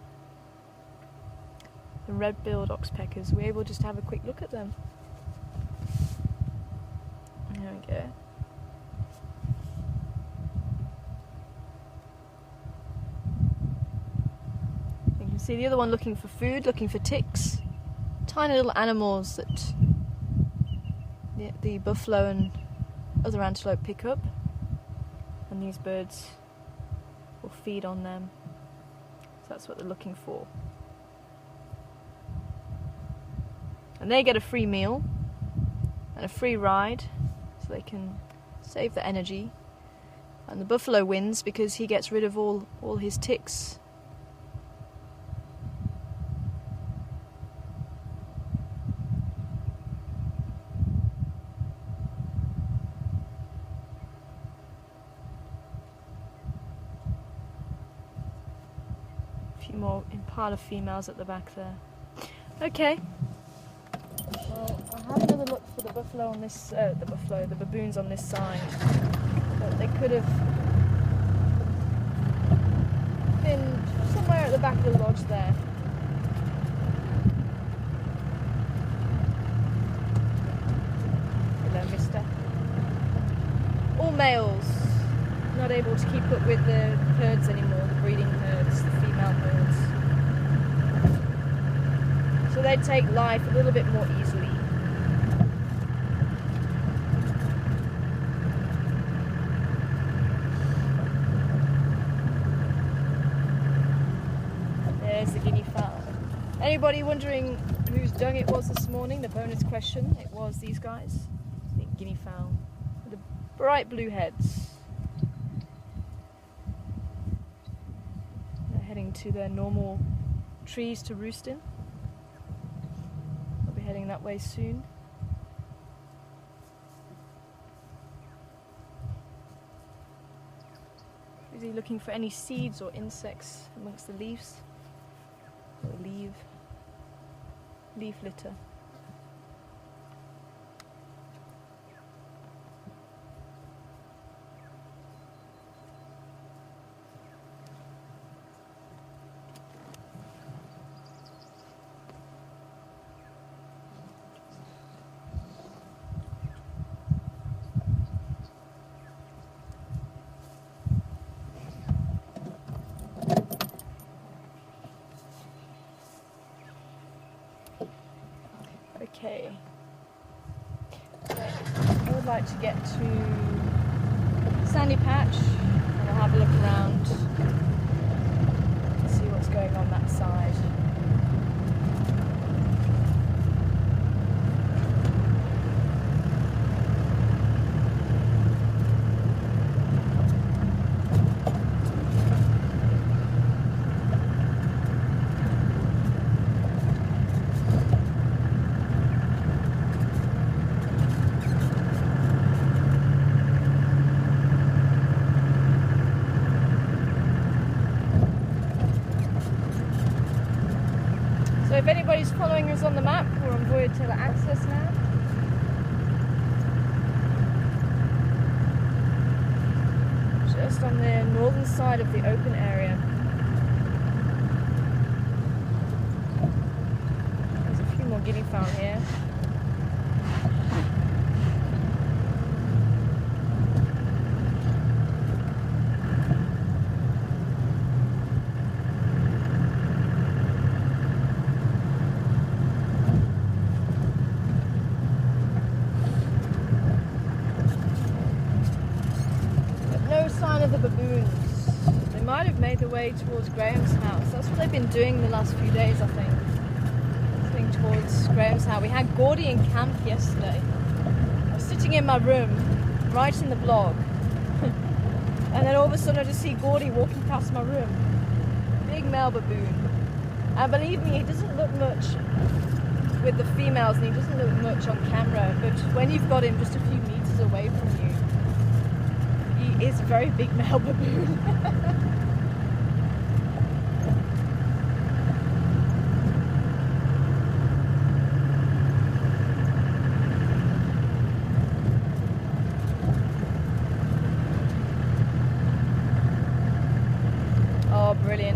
The red-billed oxpeckers. We're able just to have a quick look at them. There we go. See the other one looking for food, looking for ticks. Tiny little animals that the buffalo and other antelope pick up. And these birds will feed on them. So that's what they're looking for. And they get a free meal and a free ride, so they can save their energy. And the buffalo wins because he gets rid of all his ticks. More impala females at the back there. Okay. Well, I'll have another look for the buffalo on this, the baboons on this side. But they could have been somewhere at the back of the lodge there. Hello, mister. All males. Not able to keep up with the herds anymore, the breeding herds, the female herds. So they take life a little bit more easily. There's the guinea fowl. Anybody wondering whose dung it was this morning? The bonus question. It was these guys. The guinea fowl. With the bright blue heads. Heading to their normal trees to roost in. I'll be heading that way soon. Is he looking for any seeds or insects amongst the leaves? Or leaf litter. Okay. I would like to get to Sandy Patch and I'll have a look around and see what's going on that side. if anybody's following us on the map, we're on Voyatella access now. Just on the northern side of the open area. There's a few more guinea fowl here. Way towards Graham's house. That's what they've been doing the last few days, I think. Heading towards Graham's house. We had Gordy in camp yesterday. I was sitting in my room, writing the blog, and then all of a sudden I just see Gordy walking past my room. Big male baboon. And believe me, he doesn't look much with the females, and he doesn't look much on camera, but when you've got him just a few meters away from you, he is a very big male baboon.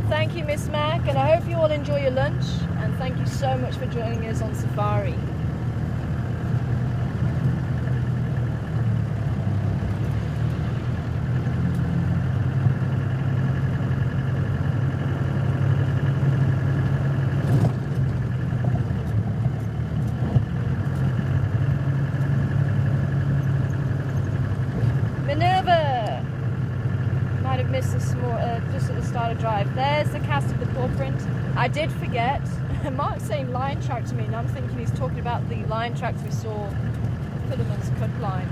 Thank you, Miss Mac, and I hope you all enjoy your lunch, and thank you so much for joining us on safari. Minerva! Might have missed a small, just at the start of drive. There's the cast of the paw print. I did forget. Mark's saying lion track to me, and I'm thinking he's talking about the lion tracks we saw Philemon's cut line.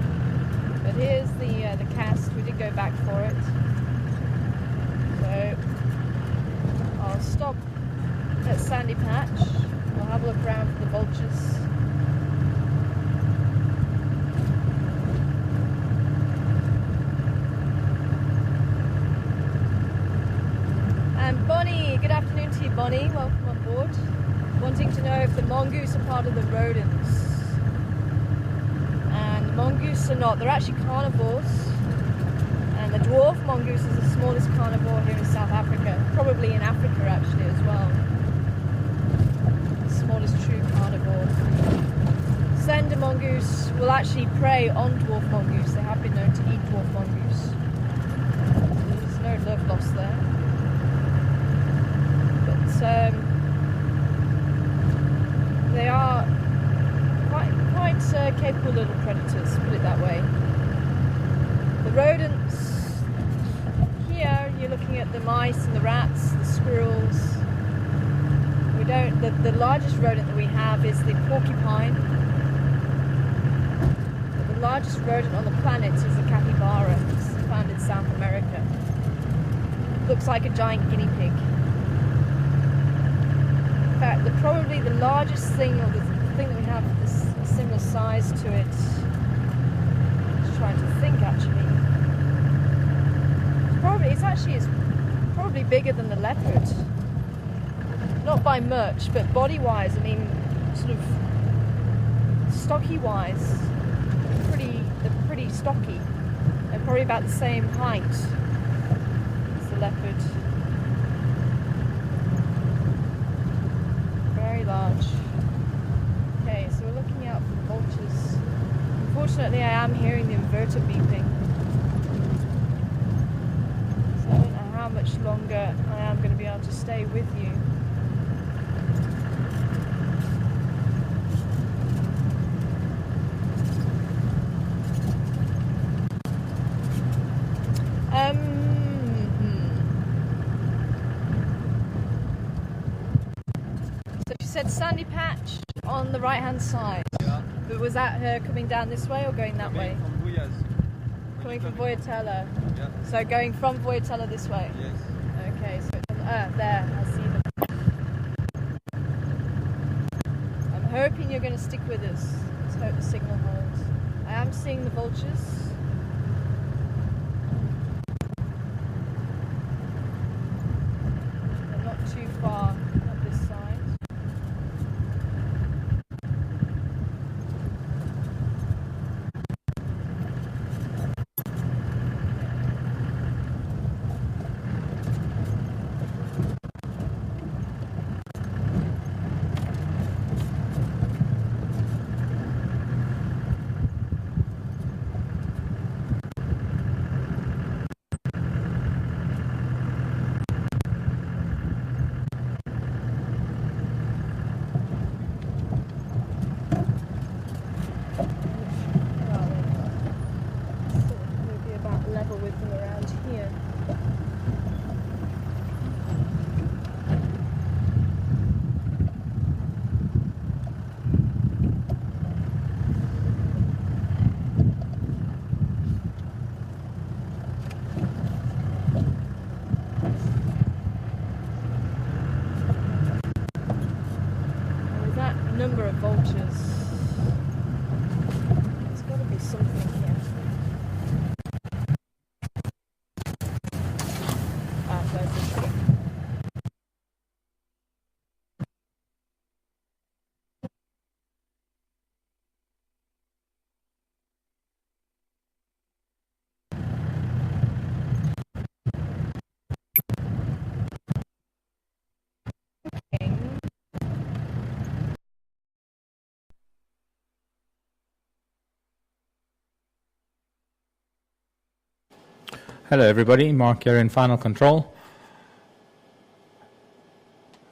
But here's the cast. We did go back for it. So I'll stop at Sandy Patch. I'll have a look around for the vultures. And Bonnie, good afternoon to you, Bonnie. Welcome on board. Wanting to know if the mongoose are part of the rodents. And the mongoose are not. They're actually carnivores. And the dwarf mongoose is the smallest carnivore here in South Africa. Probably in Africa actually as well. The smallest true carnivore. Sender mongoose will actually prey on dwarf mongoose. They have been known to eat dwarf mongoose. There's no love lost there. They are quite capable little predators, put it that way. The rodents, here you're looking at the mice and the rats, the squirrels. The largest rodent that we have is the porcupine. But the largest rodent on the planet is the capybara. It's found in South America. Looks like a giant guinea pig. In fact, probably the largest thing, or the thing that we have is a similar size to it. Just trying to think actually. It's probably bigger than the leopard. Not by much, but body-wise, I mean, sort of stocky-wise, they're pretty stocky. They're probably about the same height as the leopard. Large. Okay, so we're looking out for the vultures. Unfortunately, I am hearing the inverter beeping. So I don't know how much longer I am going to be able to stay with you. Said Sandy Patch on the right hand side. Yeah. But was that her coming down this way or going that way? From Buyas. Coming from Voyatella. Yeah. So going from Voyatella this way? Yes. Okay, so it's there, I see them. I'm hoping you're going to stick with us. Let's hope the signal holds. I am seeing the vultures. They're not too far up this side. number of vultures. There's got to be something here. Ah, there's the tree. Hello everybody, Mark here in Final Control.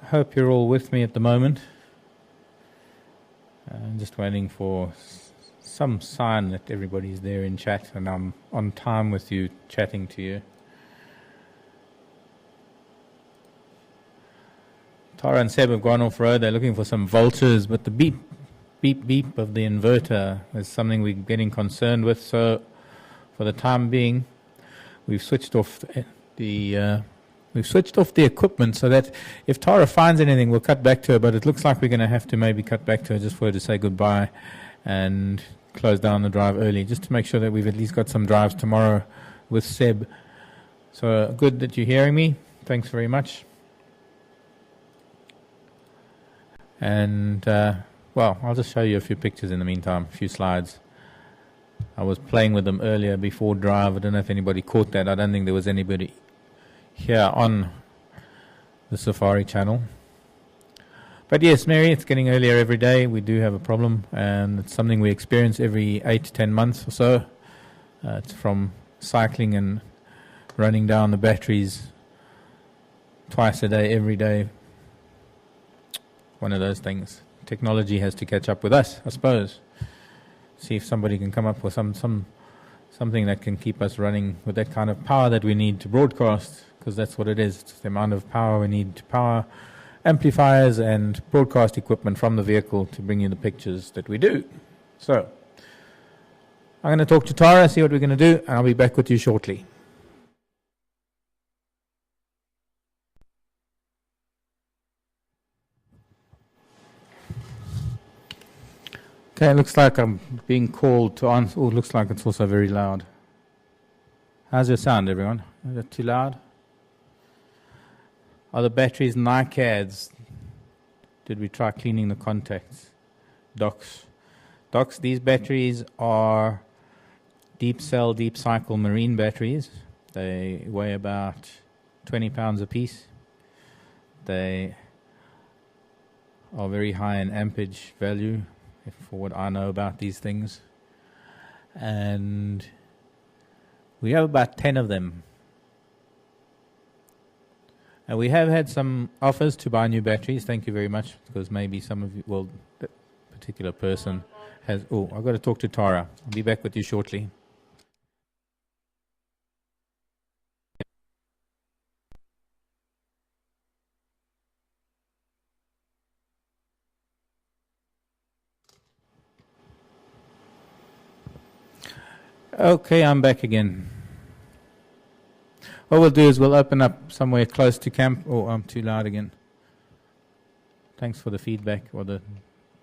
Hope you're all with me at the moment. I'm just waiting for some sign that everybody's there in chat and I'm on time with you, chatting to you. Tara and Seb have gone off-road. They're looking for some vultures, but the beep, beep, beep of the inverter is something we're getting concerned with. So for the time being, we've switched off the equipment so that if Tara finds anything, we'll cut back to her. But it looks like we're going to have to maybe cut back to her just for her to say goodbye and close down the drive early, just to make sure that we've at least got some drives tomorrow with Seb. So good that you're hearing me. Thanks very much. And well, I'll just show you a few pictures in the meantime, a few slides. I was playing with them earlier before drive. I don't know if anybody caught that. I don't think there was anybody here on the Safari channel. But yes, Mary, it's getting earlier every day. We do have a problem, and it's something we experience every 8 to 10 months or so. It's from cycling and running down the batteries twice a day, every day. One of those things. Technology has to catch up with us, I suppose. See if somebody can come up with something that can keep us running with that kind of power that we need to broadcast, because that's what it is. It's the amount of power we need to power amplifiers and broadcast equipment from the vehicle to bring you the pictures that we do. So, I'm going to talk to Tara, see what we're going to do, and I'll be back with you shortly. Okay, it looks like I'm being called to answer. Oh, it looks like it's also very loud. How's your sound, everyone? Is it too loud? Are the batteries NiCads? Did we try cleaning the contacts? Docks, these batteries are deep cell, deep cycle marine batteries. They weigh about 20 pounds a piece. They are very high in ampage value, for what I know about these things. And we have about 10 of them. And we have had some offers to buy new batteries. Thank you very much, because maybe some of you, well, that particular person has... Oh, I've got to talk to Tara. I'll be back with you shortly. Okay, I'm back again. What we'll do is we'll open up somewhere close to camp. Oh, I'm too loud again. Thanks for the feedback or the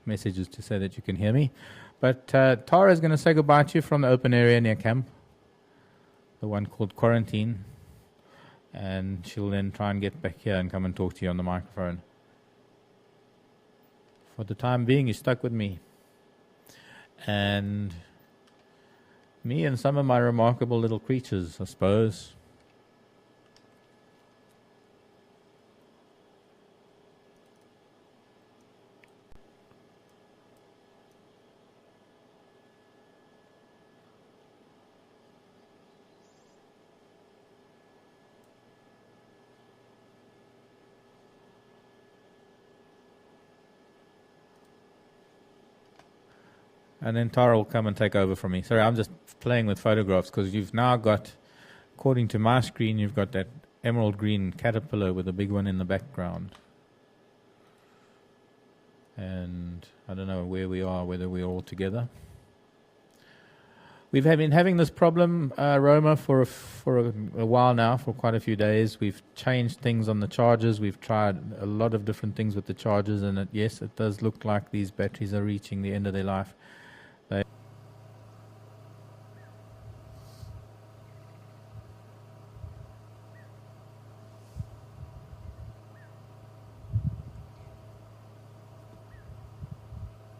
messages to say that you can hear me. But Tara is going to say goodbye to you from the open area near camp, the one called Quarantine. And she'll then try and get back here and come and talk to you on the microphone. For the time being, you're stuck with me. And me and some of my remarkable little creatures, I suppose. And then Tara will come and take over from me. Sorry, I'm just playing with photographs, because you've now got, according to my screen, you've got that emerald green caterpillar with a big one in the background. And I don't know where we are, whether we're all together. We've been having this problem, Roma, for a while now, for quite a few days. We've changed things on the chargers. We've tried a lot of different things with the chargers, and yes, it does look like these batteries are reaching the end of their life.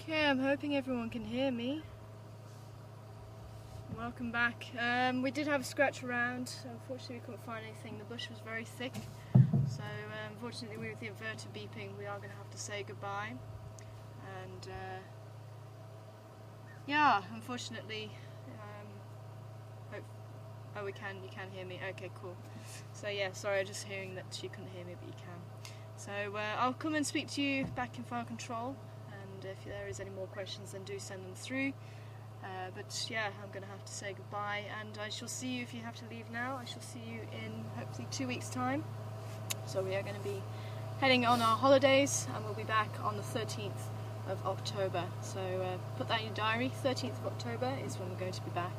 Okay, I'm hoping everyone can hear me. Welcome back. We did have a scratch around. Unfortunately, we couldn't find anything. The bush was very thick. So, unfortunately, with the inverter beeping, we are going to have to say goodbye. And, yeah, unfortunately, oh, you can hear me. Okay, cool. So, yeah, sorry, I'm just hearing that you couldn't hear me, but you can. So, I'll come and speak to you back in File Control. And if there is any more questions, then do send them through. But yeah, I'm going to have to say goodbye, and I shall see you, if you have to leave now, I shall see you in hopefully 2 weeks' time. So we are going to be heading on our holidays, and we'll be back on the 13th of October. So put that in your diary, 13th of October is when we're going to be back.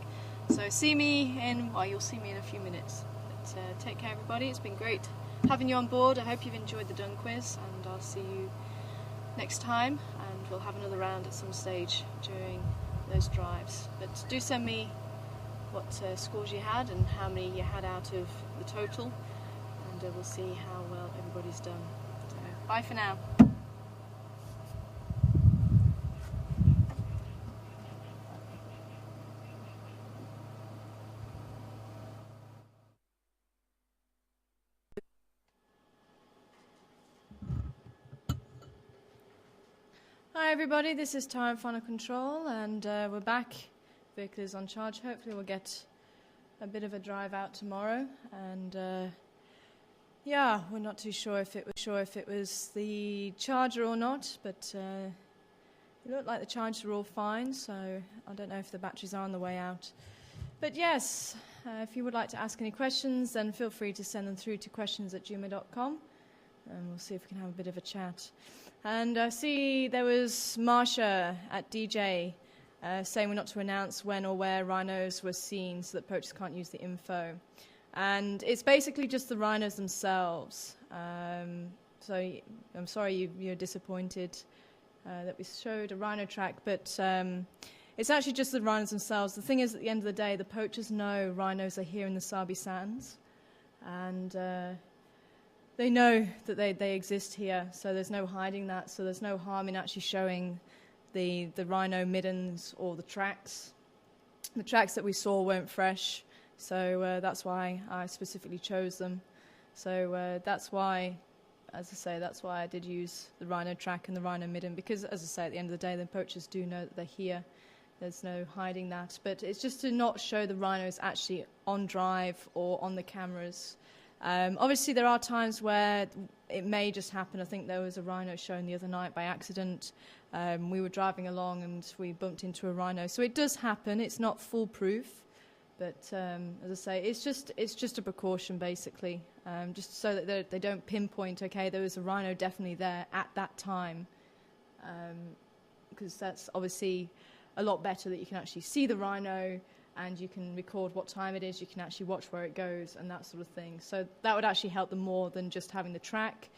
So see me in, well, you'll see me in a few minutes. But take care, everybody. It's been great having you on board. I hope you've enjoyed the Dung quiz, and I'll see you next time, and we'll have another round at some stage during those drives. But do send me what scores you had and how many you had out of the total, and we'll see how well everybody's done. So, bye for now. Hi everybody, this is Time Final Control, and we're back. Vehicle is on charge. Hopefully we'll get a bit of a drive out tomorrow, and yeah, we're not too sure if it was the charger or not, but it looked like the chargers were all fine, so I don't know if the batteries are on the way out. But yes, if you would like to ask any questions, then feel free to send them through to questions@juma.com, and we'll see if we can have a bit of a chat. And I see there was Marsha at DJ saying we're not to announce when or where rhinos were seen so that poachers can't use the info. And it's basically just the rhinos themselves. So I'm sorry you're disappointed that we showed a rhino track, but it's actually just the rhinos themselves. The thing is, at the end of the day, the poachers know rhinos are here in the Sabi Sands, and they know that they exist here, so there's no hiding that, so there's no harm in actually showing the rhino middens or the tracks. The tracks that we saw weren't fresh, so that's why I specifically chose them. So that's why, as I say, that's why I did use the rhino track and the rhino midden, because, as I say, at the end of the day, the poachers do know that they're here. There's no hiding that, but it's just to not show the rhinos actually on drive or on the cameras. Obviously, there are times where it may just happen. I think there was a rhino shown the other night by accident. We were driving along and we bumped into a rhino. So it does happen. It's not foolproof. But as I say, it's just a precaution, basically, just so that they don't pinpoint, okay, there was a rhino definitely there at that time. Because that's obviously a lot better that you can actually see the rhino, and you can record what time it is, you can actually watch where it goes and that sort of thing. So that would actually help them more than just having the track.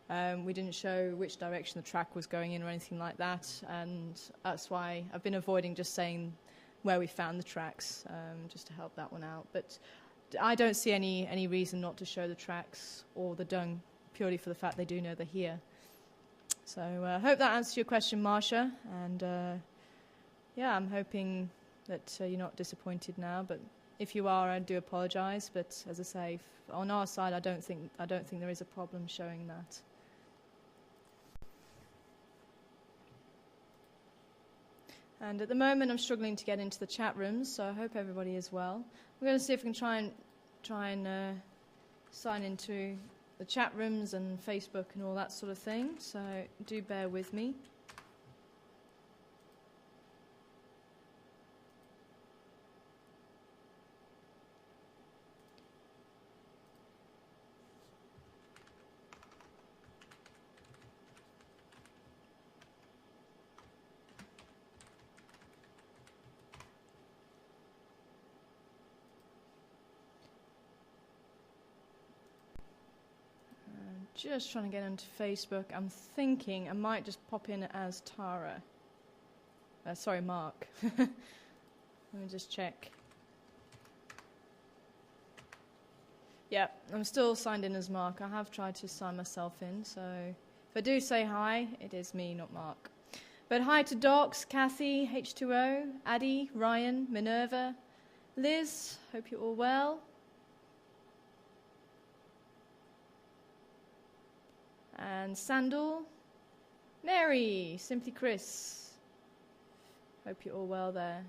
We didn't show which direction the track was going in or anything like that, and that's why I've been avoiding just saying where we found the tracks, just to help that one out. But I don't see any reason not to show the tracks or the dung, purely for the fact they do know they're here. So I hope that answers your question, Marsha, and yeah, I'm hoping that you're not disappointed now, but if you are, I do apologise. But as I say, on our side, I don't think there is a problem showing that. And at the moment, I'm struggling to get into the chat rooms, so I hope everybody is well. We're going to see if we can try and sign into the chat rooms and Facebook and all that sort of thing. So do bear with me. just trying to get onto Facebook. I'm thinking I might just pop in as Tara. Sorry, Mark. Let me just check. Yeah, I'm still signed in as Mark. I have tried to sign myself in, so if I do say hi, it is me, not Mark. But hi to Docs, Kathy, H2O, Addie, Ryan, Minerva, Liz, hope you're all well. And Sandal, Mary, Simply Chris, hope you're all well there.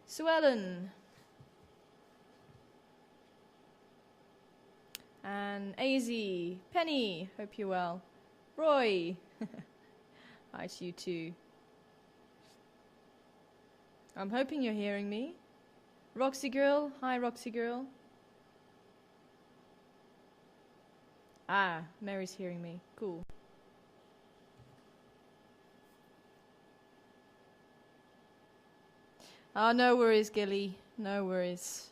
Sue Ellen, and AZ, Penny, hope you're well. Roy, hi to you too. I'm hoping you're hearing me. Roxy Girl, hi Roxy Girl. Ah, Mary's hearing me, cool. Oh, no worries, Gilly, no worries.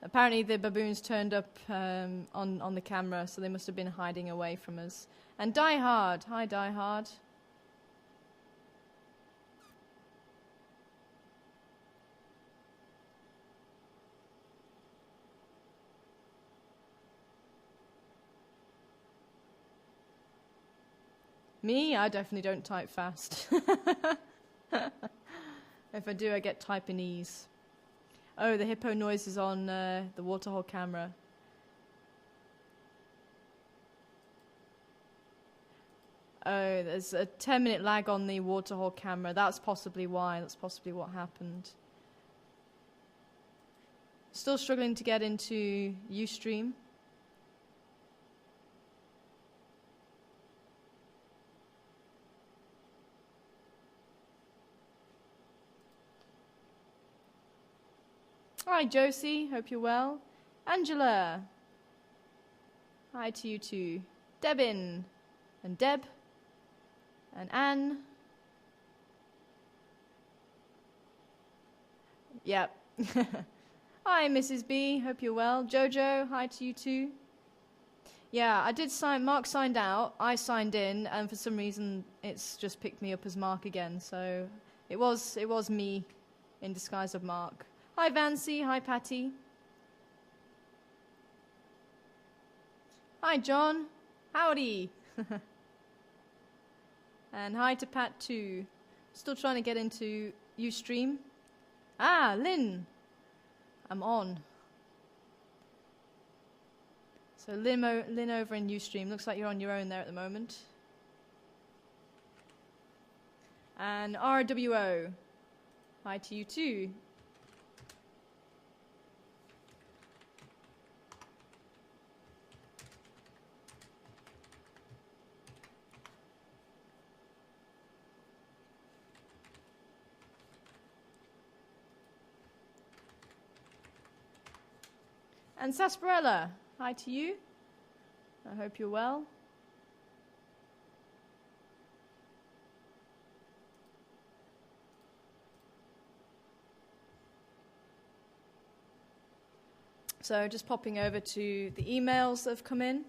Apparently the baboons turned up on the camera, so they must have been hiding away from us. And Die Hard, hi Die Hard. Me, I definitely don't type fast. If I do, I get type-in-ease. Oh, the hippo noise is on the Warthog camera. Oh, there's a 10-minute lag on the Warthog camera. That's possibly why. That's possibly what happened. Still struggling to get into Ustream. Hi Josie, hope you're well. Angela, hi to you too. Debin, and Deb, and Anne. Yep. Hi Mrs. B, hope you're well. Jojo, hi to you too. Yeah, I did sign, Mark signed out, I signed in, and for some reason it's just picked me up as Mark again, so it was me in disguise of Mark. Hi Vancy, hi Patty. Hi John, howdy. And hi to Pat too. Still trying to get into Ustream. Ah, Lynn, I'm on. So Lynn over in Ustream, looks like you're on your own there at the moment. And RWO, hi to you too. And Sarsaparilla, hi to you. I hope you're well. So just popping over to the emails that have come in.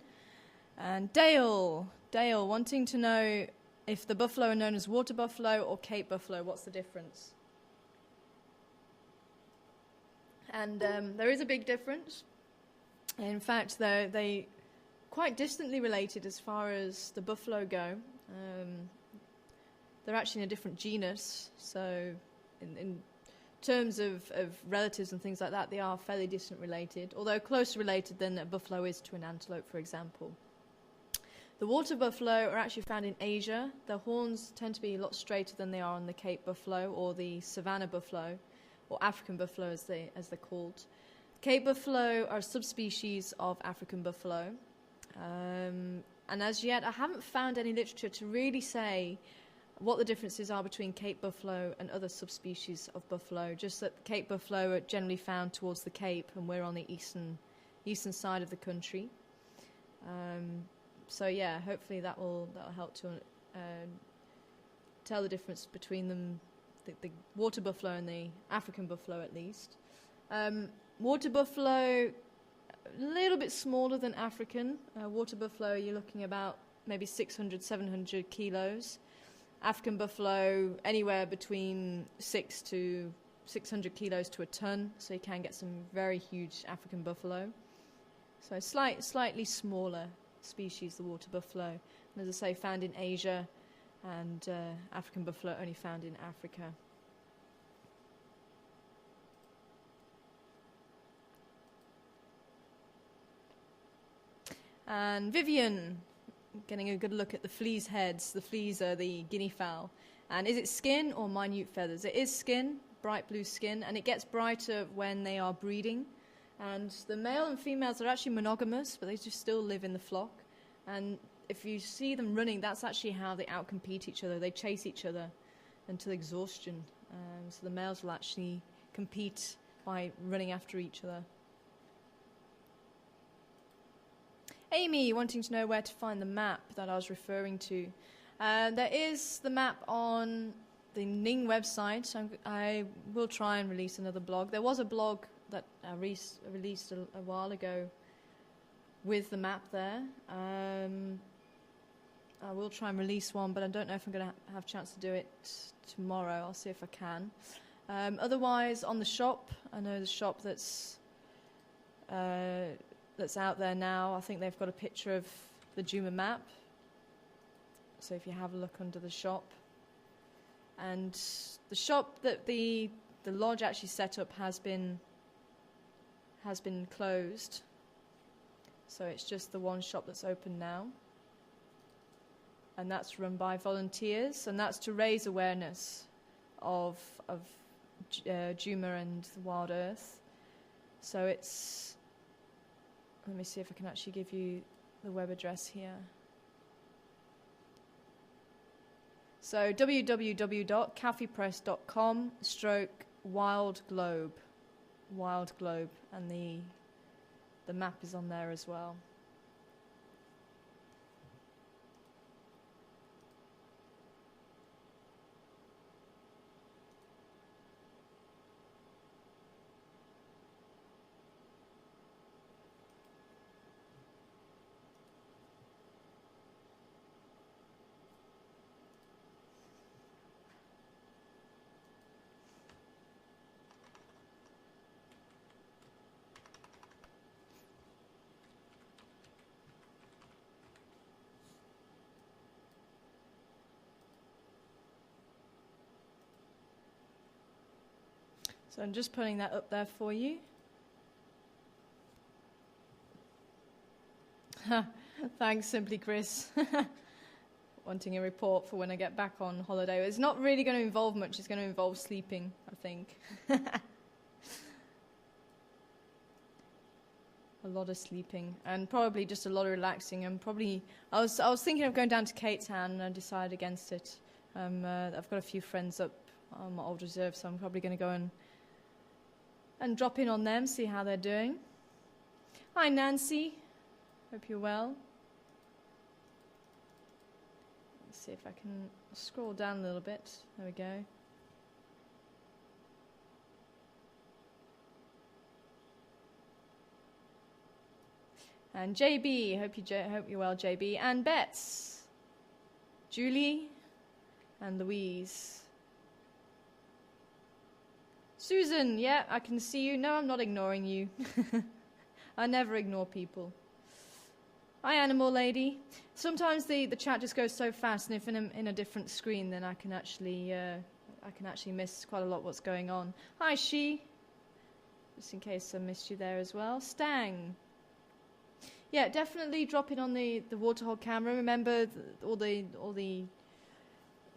And Dale wanting to know if the buffalo are known as water buffalo or Cape buffalo, what's the difference? And there is a big difference. In fact, they quite distantly related as far as the buffalo go. They're actually in a different genus, so in terms of relatives and things like that, they are fairly distant related, although closer related than a buffalo is to an antelope, for example. The water buffalo are actually found in Asia. Their horns tend to be a lot straighter than they are on the Cape buffalo or the Savannah buffalo, or African buffalo as they're called. Cape buffalo are a subspecies of African buffalo. And as yet, I haven't found any literature to really say what the differences are between Cape buffalo and other subspecies of buffalo, just that Cape buffalo are generally found towards the Cape and we're on the eastern side of the country. So yeah, hopefully that'll help to tell the difference between them, the water buffalo and the African buffalo at least. Water buffalo a little bit smaller than African. Water buffalo, you're looking about maybe 600, 700 kilos. African buffalo, anywhere between 600 kilos to a ton, so you can get some very huge African buffalo. So slightly smaller species, the water buffalo. And as I say, found in Asia, and African buffalo only found in Africa. And Vivian, getting a good look at the fleas' heads. The fleas are the guinea fowl. And is it skin or minute feathers? It is skin, bright blue skin, and it gets brighter when they are breeding. And the male and females are actually monogamous, but they just still live in the flock. And if you see them running, that's actually how they outcompete each other. They chase each other until exhaustion. So the males will actually compete by running after each other. Amy wanting to know where to find the map that I was referring to. There is the map on the Ning website. I will try and release another blog. There was a blog that I released a while ago with the map there. I will try and release one, but I don't know if I'm going to have a chance to do it tomorrow. I'll see if I can. Otherwise, on the shop, I know the shop that's out there now. I think they've got a picture of the Juma map. So if you have a look under the shop. And the shop that the lodge actually set up has been closed. So it's just the one shop that's open now. And that's run by volunteers, and that's to raise awareness of Juma and the wild earth. So it's, let me see if I can actually give you the web address here. So www.cafepress.com/wildglobe, wildglobe, and the map is on there as well. So I'm just putting that up there for you. Thanks, Simply Chris. Wanting a report for when I get back on holiday. It's not really going to involve much. It's going to involve sleeping, I think. A lot of sleeping and probably just a lot of relaxing. And probably I was thinking of going down to Cape Town, and I decided against it. I've got a few friends up on my old reserve, so I'm probably going to go and drop in on them, see how they're doing. Hi, Nancy. Hope you're well. Let's see if I can scroll down a little bit. There we go. And JB, hope you're well, JB. And Bets, Julie, and Louise. Susan, yeah, I can see you. No, I'm not ignoring you. I never ignore people. Hi, Animal Lady. Sometimes the chat just goes so fast, and if in a different screen, then I can actually miss quite a lot what's going on. Hi, She. Just in case I missed you there as well. Stang. Yeah, definitely drop in on the Warthog camera. Remember, all the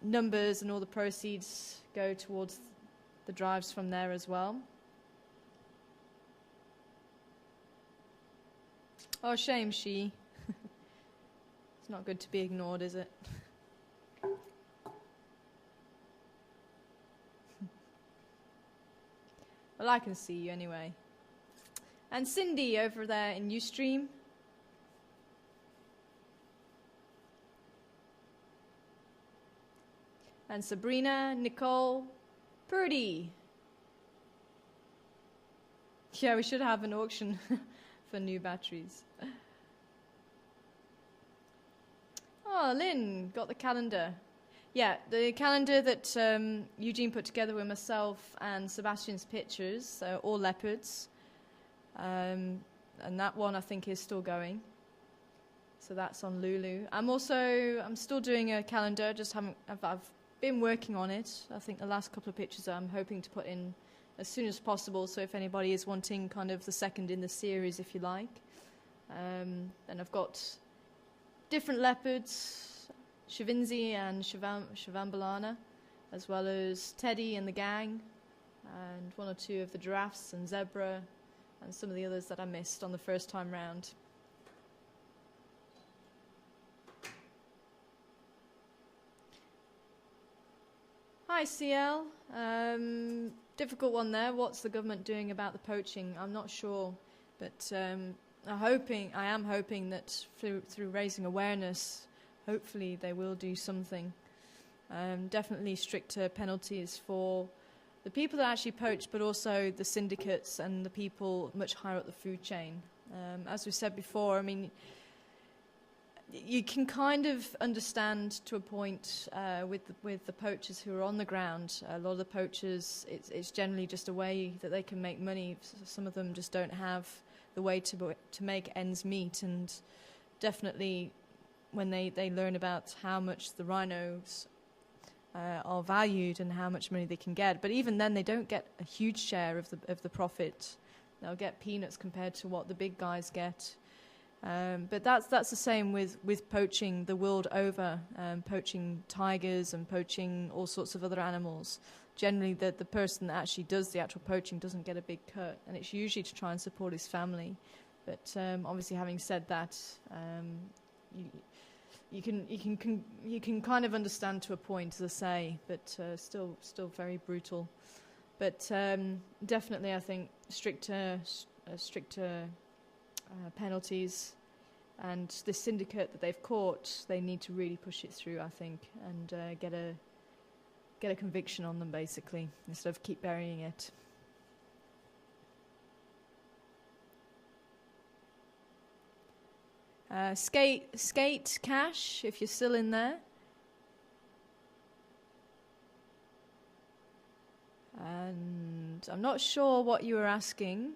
numbers and all the proceeds go towards the drives from there as well. Oh, shame, She. It's not good to be ignored, is it? Well, I can see you anyway. And Cindy over there in Ustream. And Sabrina, Nicole, Purdy. Yeah, we should have an auction for new batteries. Oh, Lynn got the calendar. Yeah, the calendar that Eugene put together with myself and Sebastian's pictures, so all leopards. And that one I think is still going. So that's on Lulu. I'm still doing a calendar, I've been working on it. I think the last couple of pictures I'm hoping to put in as soon as possible, so if anybody is wanting kind of the second in the series, if you like. Then I've got different leopards, Shavinzi and Shavambalana, as well as Teddy and the gang, and one or two of the giraffes and zebra, and some of the others that I missed on the first time round. Hi CL. Difficult one there. What's the government doing about the poaching? I'm not sure, but I am hoping that through raising awareness, hopefully they will do something. Definitely stricter penalties for the people that actually poach, but also the syndicates and the people much higher up the food chain. As we said before, I mean, you can kind of understand to a point with the poachers who are on the ground. A lot of the poachers, it's generally just a way that they can make money. Some of them just don't have the way to make ends meet, and definitely when they learn about how much the rhinos are valued and how much money they can get, but even then they don't get a huge share of the profit. They'll get peanuts compared to what the big guys get. But that's the same with poaching the world over, poaching tigers and poaching all sorts of other animals. Generally, the person that actually does the actual poaching doesn't get a big cut, and it's usually to try and support his family. But obviously, having said that, you can kind of understand to a point, as I say, but still very brutal. But definitely, I think stricter penalties, and the syndicate that they've caught, they need to really push it through, I think, and get a conviction on them, basically, instead of keep burying it. Skate Cash, if you're still in there. And I'm not sure what you were asking.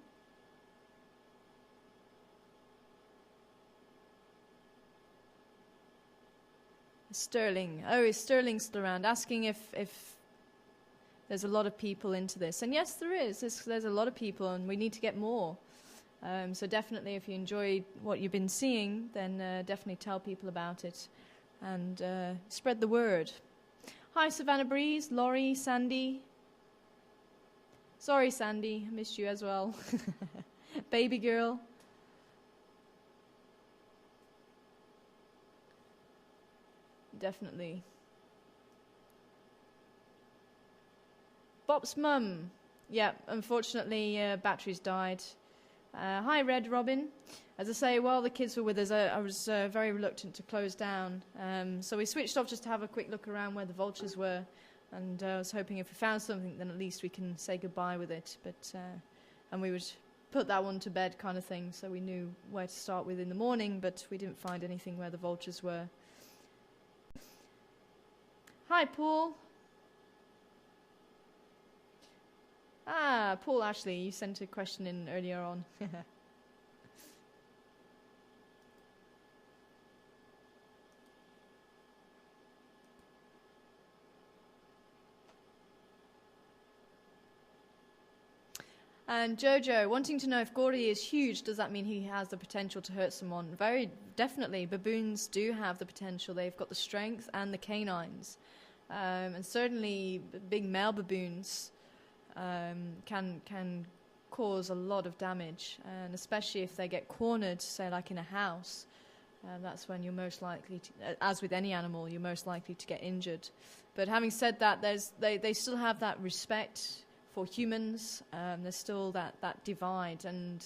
Sterling. Oh, is Sterling still around? Asking if there's a lot of people into this. And yes, there is. There's a lot of people, and we need to get more. So definitely, if you enjoyed what you've been seeing, then definitely tell people about it and spread the word. Hi, Savannah Breeze, Laurie, Sandy. Sorry, Sandy, I missed you as well. Baby girl. Definitely. Bop's mum. Yeah, unfortunately, batteries died. Hi, Red Robin. As I say, while the kids were with us, I was very reluctant to close down. So we switched off just to have a quick look around where the vultures were. And I was hoping if we found something, then at least we can say goodbye with it. But and we would put that one to bed kind of thing, so we knew where to start with in the morning, but we didn't find anything where the vultures were. Hi, Paul. Paul Ashley, you sent a question in earlier on. And Jojo, wanting to know if Gordy is huge, does that mean he has the potential to hurt someone? Very definitely. Baboons do have the potential. They've got the strength and the canines. And certainly big male baboons can cause a lot of damage. And especially if they get cornered, say like in a house, that's when you're most likely to, as with any animal, you're most likely to get injured. But having said that, they still have that respect for humans. There's still that divide, and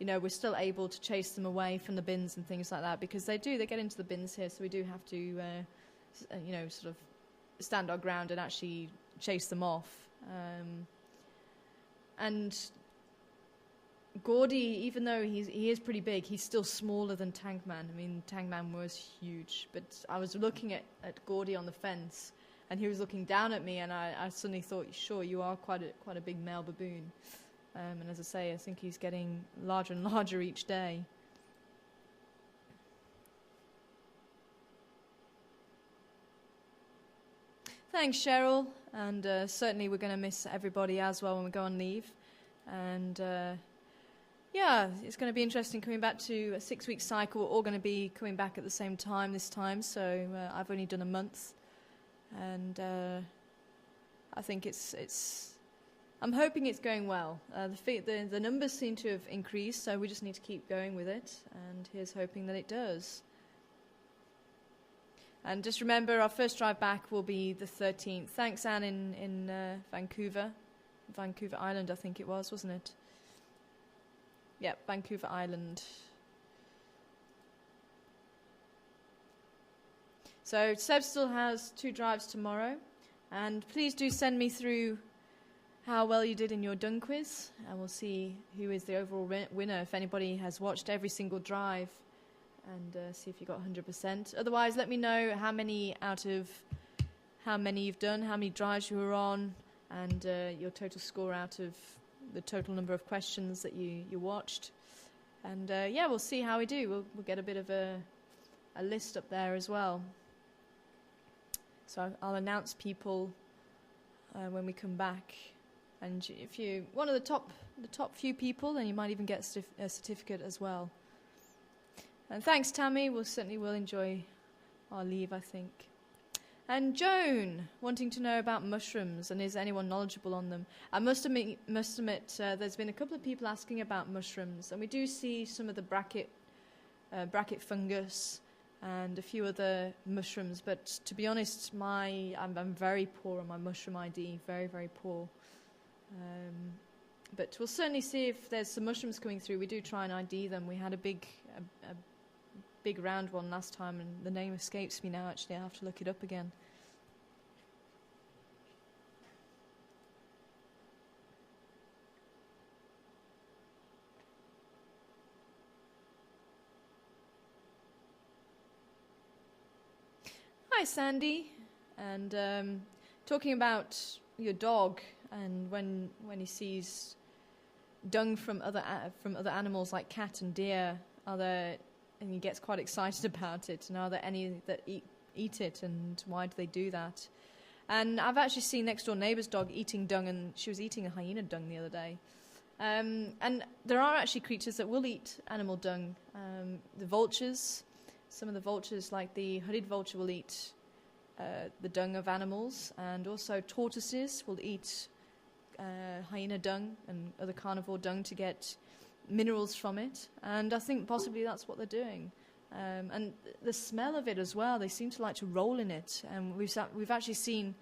we're still able to chase them away from the bins and things like that, because they get into the bins here, so we do have to sort of stand our ground and actually chase them off. And Gordy, even though he is pretty big, he's still smaller than Tankman. I mean, Tankman was huge, but I was looking at Gordy on the fence, and he was looking down at me, and I suddenly thought, sure, you are quite a big male baboon. And as I say, I think he's getting larger and larger each day. Thanks, Cheryl, and certainly we're going to miss everybody as well when we go on leave. And yeah, it's going to be interesting coming back to a 6-week cycle. We're all going to be coming back at the same time this time, so I've only done a month. And I think I'm hoping it's going well. The numbers seem to have increased, so we just need to keep going with it, and here's hoping that it does. And just remember, our first drive back will be the 13th. Thanks, Anne, in Vancouver Island, I think it was, wasn't it? Yep, Vancouver Island. So Seb still has 2 drives tomorrow, and please do send me through how well you did in your dung quiz, and we'll see who is the overall winner, if anybody has watched every single drive, and see if you got 100%. Otherwise, let me know how many you've done, how many drives you were on, and your total score out of the total number of questions that you watched. And yeah, we'll see how we do. We'll get a bit of a list up there as well. So I'll announce people when we come back. And if you're one of the top few people, then you might even get a certificate as well. And thanks, Tammy. We certainly will enjoy our leave, I think. And Joan, wanting to know about mushrooms, and is anyone knowledgeable on them? I must admit, there's been a couple of people asking about mushrooms, and we do see some of the bracket fungus and a few other mushrooms. But to be honest, I'm very poor on my mushroom ID, very, very poor. But we'll certainly see if there's some mushrooms coming through. We do try and ID them. We had a big round one last time, and the name escapes me now. Actually, I have to look it up again. Hi, Sandy. And talking about your dog, and when he sees dung from other animals like cat and deer, and he gets quite excited about it. And are there any that eat it, and why do they do that? And I've actually seen next door neighbour's dog eating dung, and she was eating a hyena dung the other day. And there are actually creatures that will eat animal dung. The vultures, some of the vultures, like the hooded vulture, will eat the dung of animals, and also tortoises will eat hyena dung and other carnivore dung to get minerals from it, and I think possibly that's what they're doing. And the smell of it as well, they seem to like to roll in it. And we've actually seen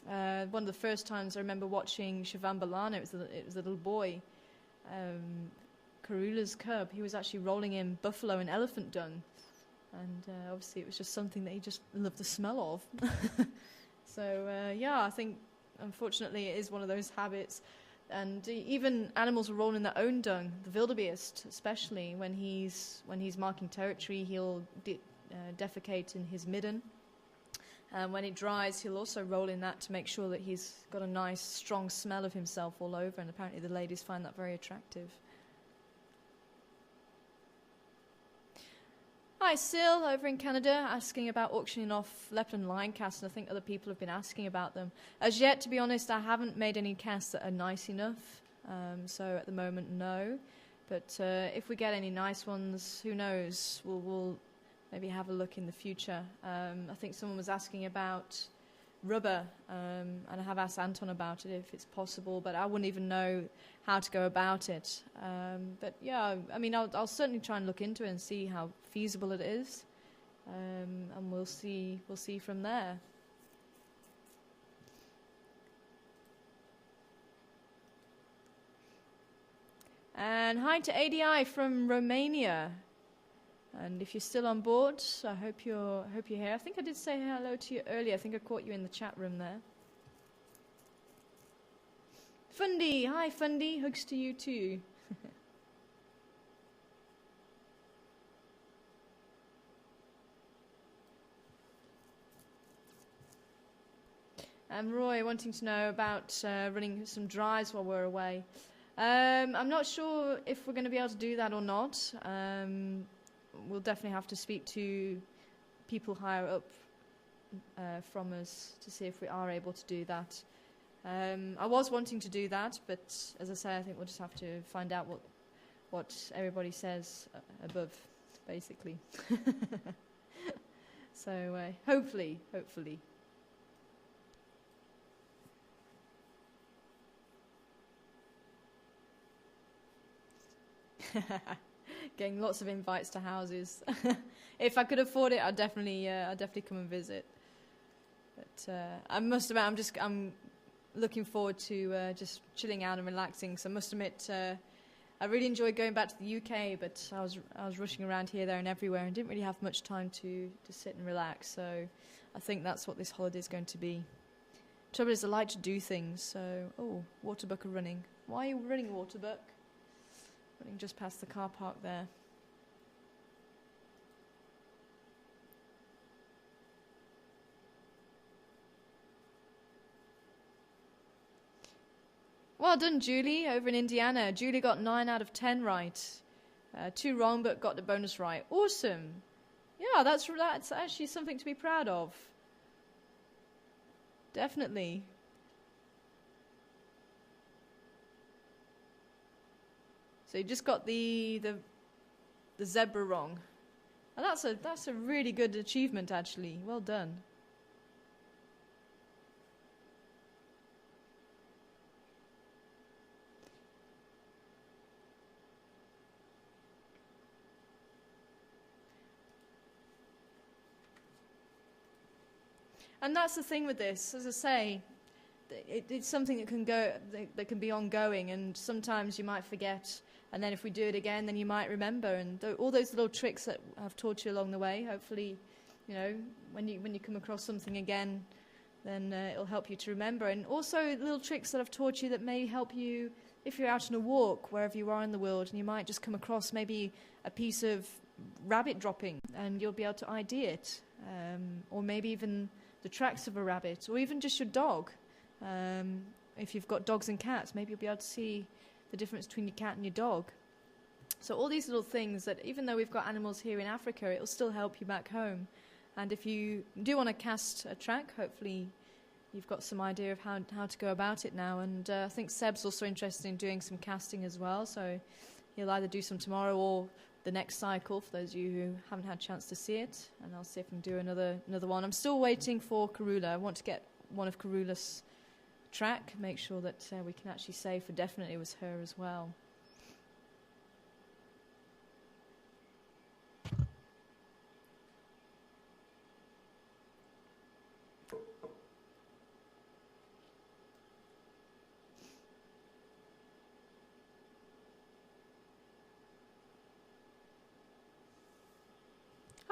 one of the first times I remember watching Shivan Balana, it was a little boy, Karula's cub, he was actually rolling in buffalo and elephant dung, and obviously it was just something that he just loved the smell of. So yeah, I think unfortunately it is one of those habits. And even animals will roll in their own dung. The wildebeest, especially when he's marking territory, he'll defecate in his midden. And when it dries, he'll also roll in that to make sure that he's got a nice, strong smell of himself all over. And apparently the ladies find that very attractive. Hi, Sil, over in Canada, asking about auctioning off leopard and lion casts, and I think other people have been asking about them. As yet, to be honest, I haven't made any casts that are nice enough, so at the moment, no. But if we get any nice ones, who knows, we'll maybe have a look in the future. I think someone was asking about rubber, and I have asked Anton about it if it's possible, but I wouldn't even know how to go about it. But yeah, I mean, I'll certainly try and look into it and see how feasible it is, and we'll see from there. And hi to ADI from Romania. And if you're still on board, I hope you're here. I think I did say hello to you earlier. I think I caught you in the chat room there. Fundy, hi Fundy, hugs to you too. Roy wanting to know about running some drives while we're away. I'm not sure if we're going to be able to do that or not. We'll definitely have to speak to people higher up from us to see if we are able to do that. I was wanting to do that, but as I say, I think we'll just have to find out what everybody says above, basically. So hopefully. Getting lots of invites to houses. If I could afford it, I'd definitely come and visit. But I must admit, I'm looking forward to just chilling out and relaxing. So I must admit, I really enjoyed going back to the UK, but I was rushing around here, there, and everywhere, and didn't really have much time to sit and relax. So I think that's what this holiday is going to be. Trouble is, I like to do things. So, Warthogs are running. Why are you running, Warthogs? Running just past the car park there. Well done, Julie, over in Indiana. Julie got 9 out of 10 right. 2 wrong, but got the bonus right. Awesome. Yeah, that's actually something to be proud of. Definitely. So you just got the zebra wrong. And that's a really good achievement, actually. Well done. And that's the thing with this, as I say, it's something that can be ongoing, and sometimes you might forget, and then if we do it again, then you might remember, and all those little tricks that I've taught you along the way, hopefully, when you come across something again, then it'll help you to remember. And also little tricks that I've taught you that may help you if you're out on a walk, wherever you are in the world, and you might just come across maybe a piece of rabbit dropping, and you'll be able to ID it, or maybe even the tracks of a rabbit, or even just your dog. If you've got dogs and cats, maybe you'll be able to see the difference between your cat and your dog. So all these little things that, even though we've got animals here in Africa, it'll still help you back home. And if you do want to cast a track, hopefully you've got some idea of how to go about it now. And I think Seb's also interested in doing some casting as well, so he'll either do some tomorrow or the next cycle, for those of you who haven't had a chance to see it, and I'll see if I can do another one. I'm still waiting for Karula. I want to get one of Karula's track, make sure that we can actually say for definite it was her as well.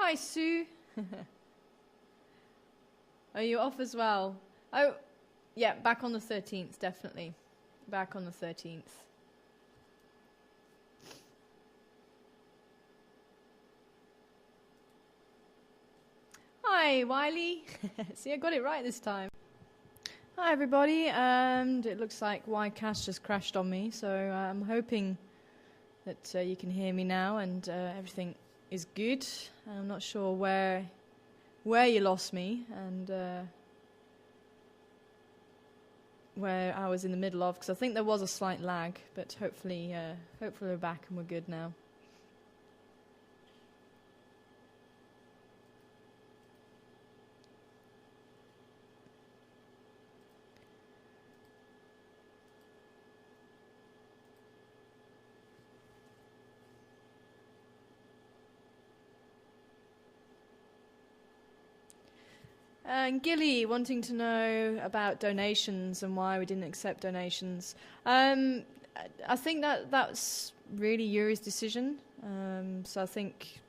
Hi, Sue. Are you off as well? Oh, yeah, back on the 13th, definitely. Back on the 13th. Hi, Wiley. See, I got it right this time. Hi, everybody. And it looks like YCast just crashed on me, so I'm hoping that you can hear me now and everything is good. I'm not sure where you lost me and where I was in the middle of, because I think there was a slight lag, but hopefully we're back and we're good now. And Gilly wanting to know about donations and why we didn't accept donations. I think that's really Yuri's decision. So I think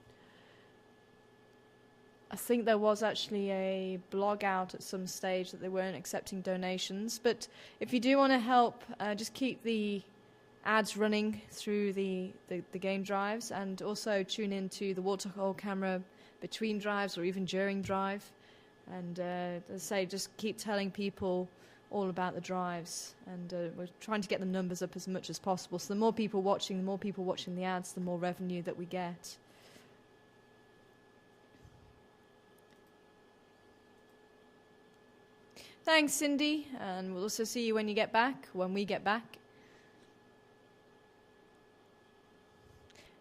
there was actually a blog out at some stage that they weren't accepting donations. But if you do want to help, just keep the ads running through the game drives, and also tune into the Warthog camera between drives or even during drive. And as I say, just keep telling people all about the drives, and we're trying to get the numbers up as much as possible. So the more people watching the ads, the more revenue that we get. Thanks, Cindy, and we'll also see you when we get back.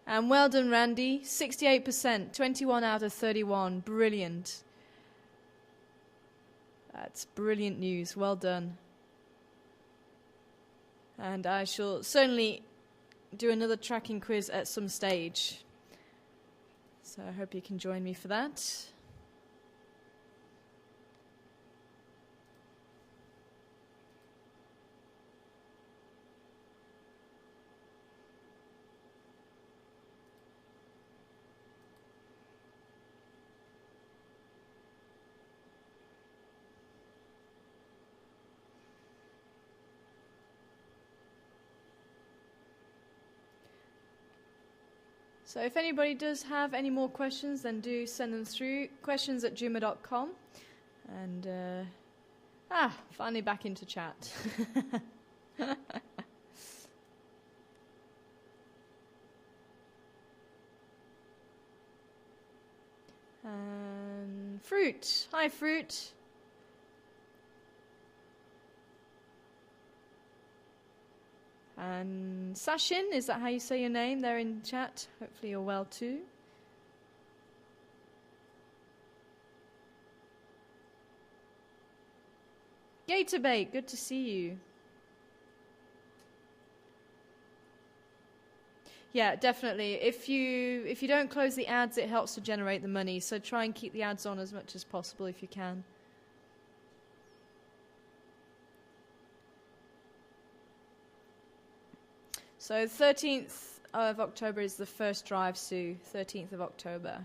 And well done, Randy. 68%, 21 out of 31. Brilliant. That's brilliant news. Well done. And I shall certainly do another tracking quiz at some stage. So I hope you can join me for that. So if anybody does have any more questions, then do send them through. questions@juma.com. And, finally back into chat. And Fruit. Hi, Fruit. And Sashin, is that how you say your name there in chat? Hopefully you're well too. Gatorbait, good to see you. Yeah, definitely. If you don't close the ads, it helps to generate the money. So try and keep the ads on as much as possible if you can. So 13th of October is the first drive, Sue. 13th of October.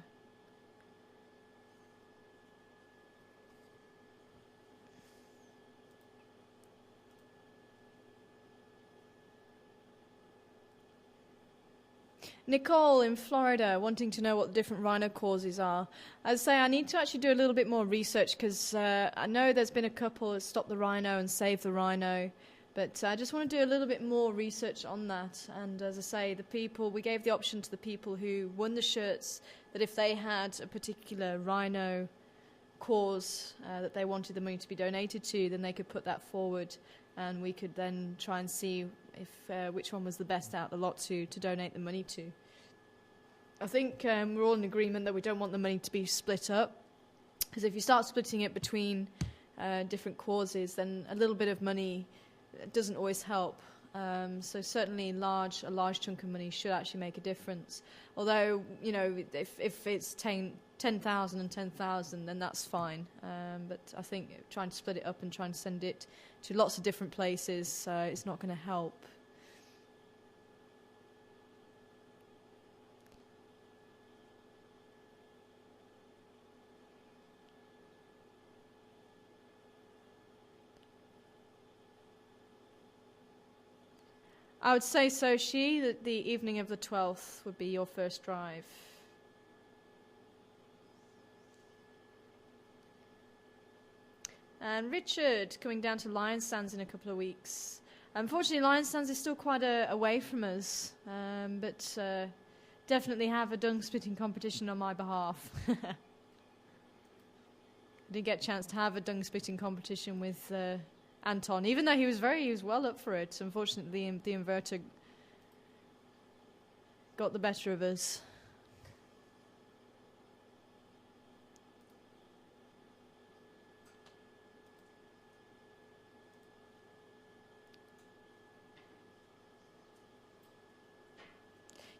Nicole in Florida wanting to know what the different rhino causes are. As I say, I need to actually do a little bit more research because I know there's been a couple that Stop the Rhino and Save the Rhino. But I just want to do a little bit more research on that. And as I say, we gave the option to the people who won the shirts that if they had a particular rhino cause that they wanted the money to be donated to, then they could put that forward. And we could then try and see if which one was the best out of the lot to donate the money to. I think we're all in agreement that we don't want the money to be split up. Because if you start splitting it between different causes, then a little bit of money doesn't always help. So certainly a large chunk of money should actually make a difference. Although, if it's 10,000 and 10,000, then that's fine. But I think trying to split it up and trying to send it to lots of different places, it's not going to help. I would say so, that the evening of the 12th would be your first drive. And Richard, coming down to Lion Sands in a couple of weeks. Unfortunately, Lion Sands is still quite away from us, but definitely have a dung spitting competition on my behalf. I didn't get a chance to have a dung spitting competition with Anton, even though he was well up for it. Unfortunately, the inverter got the better of us.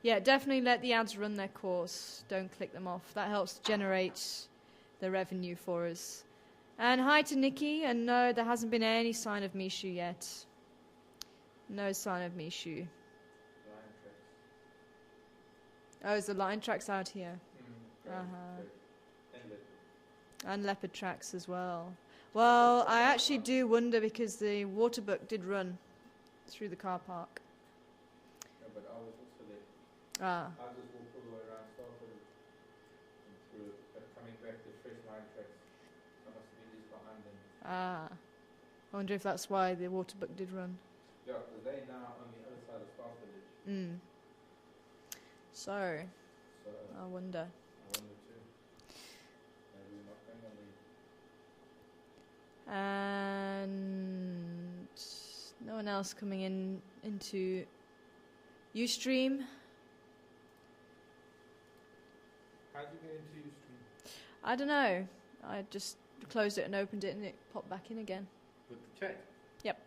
Yeah, definitely let the ads run their course. Don't click them off. That helps generate the revenue for us. And hi to Nikki, and no, there hasn't been any sign of Mishu yet. No sign of Mishu. Oh, is the lion tracks out here? And leopard tracks as well. Well, I actually do wonder because the waterbuck did run through the car park. No, but I was also there. Ah. I just walked all the way around Starford and through, but coming back the fresh line tracks. I must Ah. I wonder if that's why the Warthogs did run. Yeah, because they're now on the other side of Star Village. So, So I wonder. I wonder too. Maybe we're not going on And no one else coming into Ustream. How'd you get into Ustream? I don't know. I just closed it and opened it and it popped back in again. With the chat? Yep.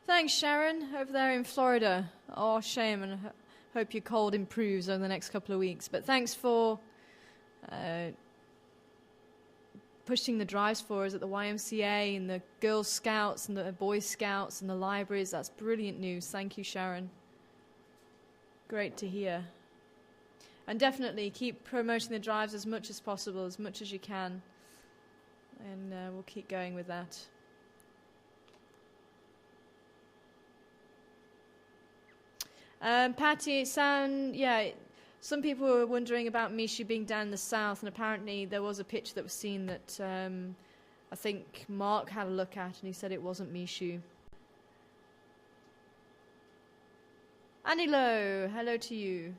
Thanks, Sharon, over there in Florida. Oh, shame, and hope your cold improves over the next couple of weeks. But thanks for pushing the drives for us at the YMCA and the Girl Scouts and the Boy Scouts and the libraries. That's brilliant news. Thank you, Sharon. Great to hear. And definitely keep promoting the drives as much as possible, as much as you can. And we'll keep going with that. Patty, some people were wondering about Mishu being down in the south, and apparently there was a picture that was seen that I think Mark had a look at, and he said it wasn't Mishu. Anilo, hello to you.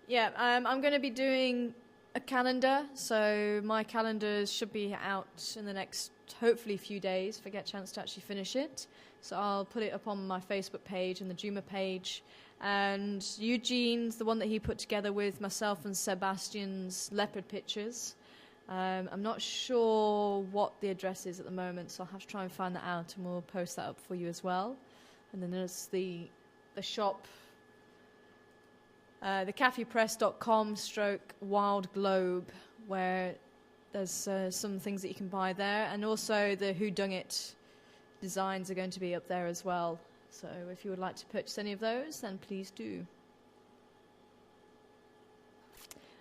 Yeah, I'm going to be doing a calendar, so my calendar should be out in the next, hopefully, few days if I get a chance to actually finish it. So I'll put it up on my Facebook page and the Juma page. And Eugene's the one that he put together with myself and Sebastian's leopard pictures. I'm not sure what the address is at the moment, so I'll have to try and find that out, and we'll post that up for you as well. And then there's the shop, thecafepress.com/Wild Globe, where there's some things that you can buy there, and also the whodunit designs are going to be up there as well. So if you would like to purchase any of those, then please do.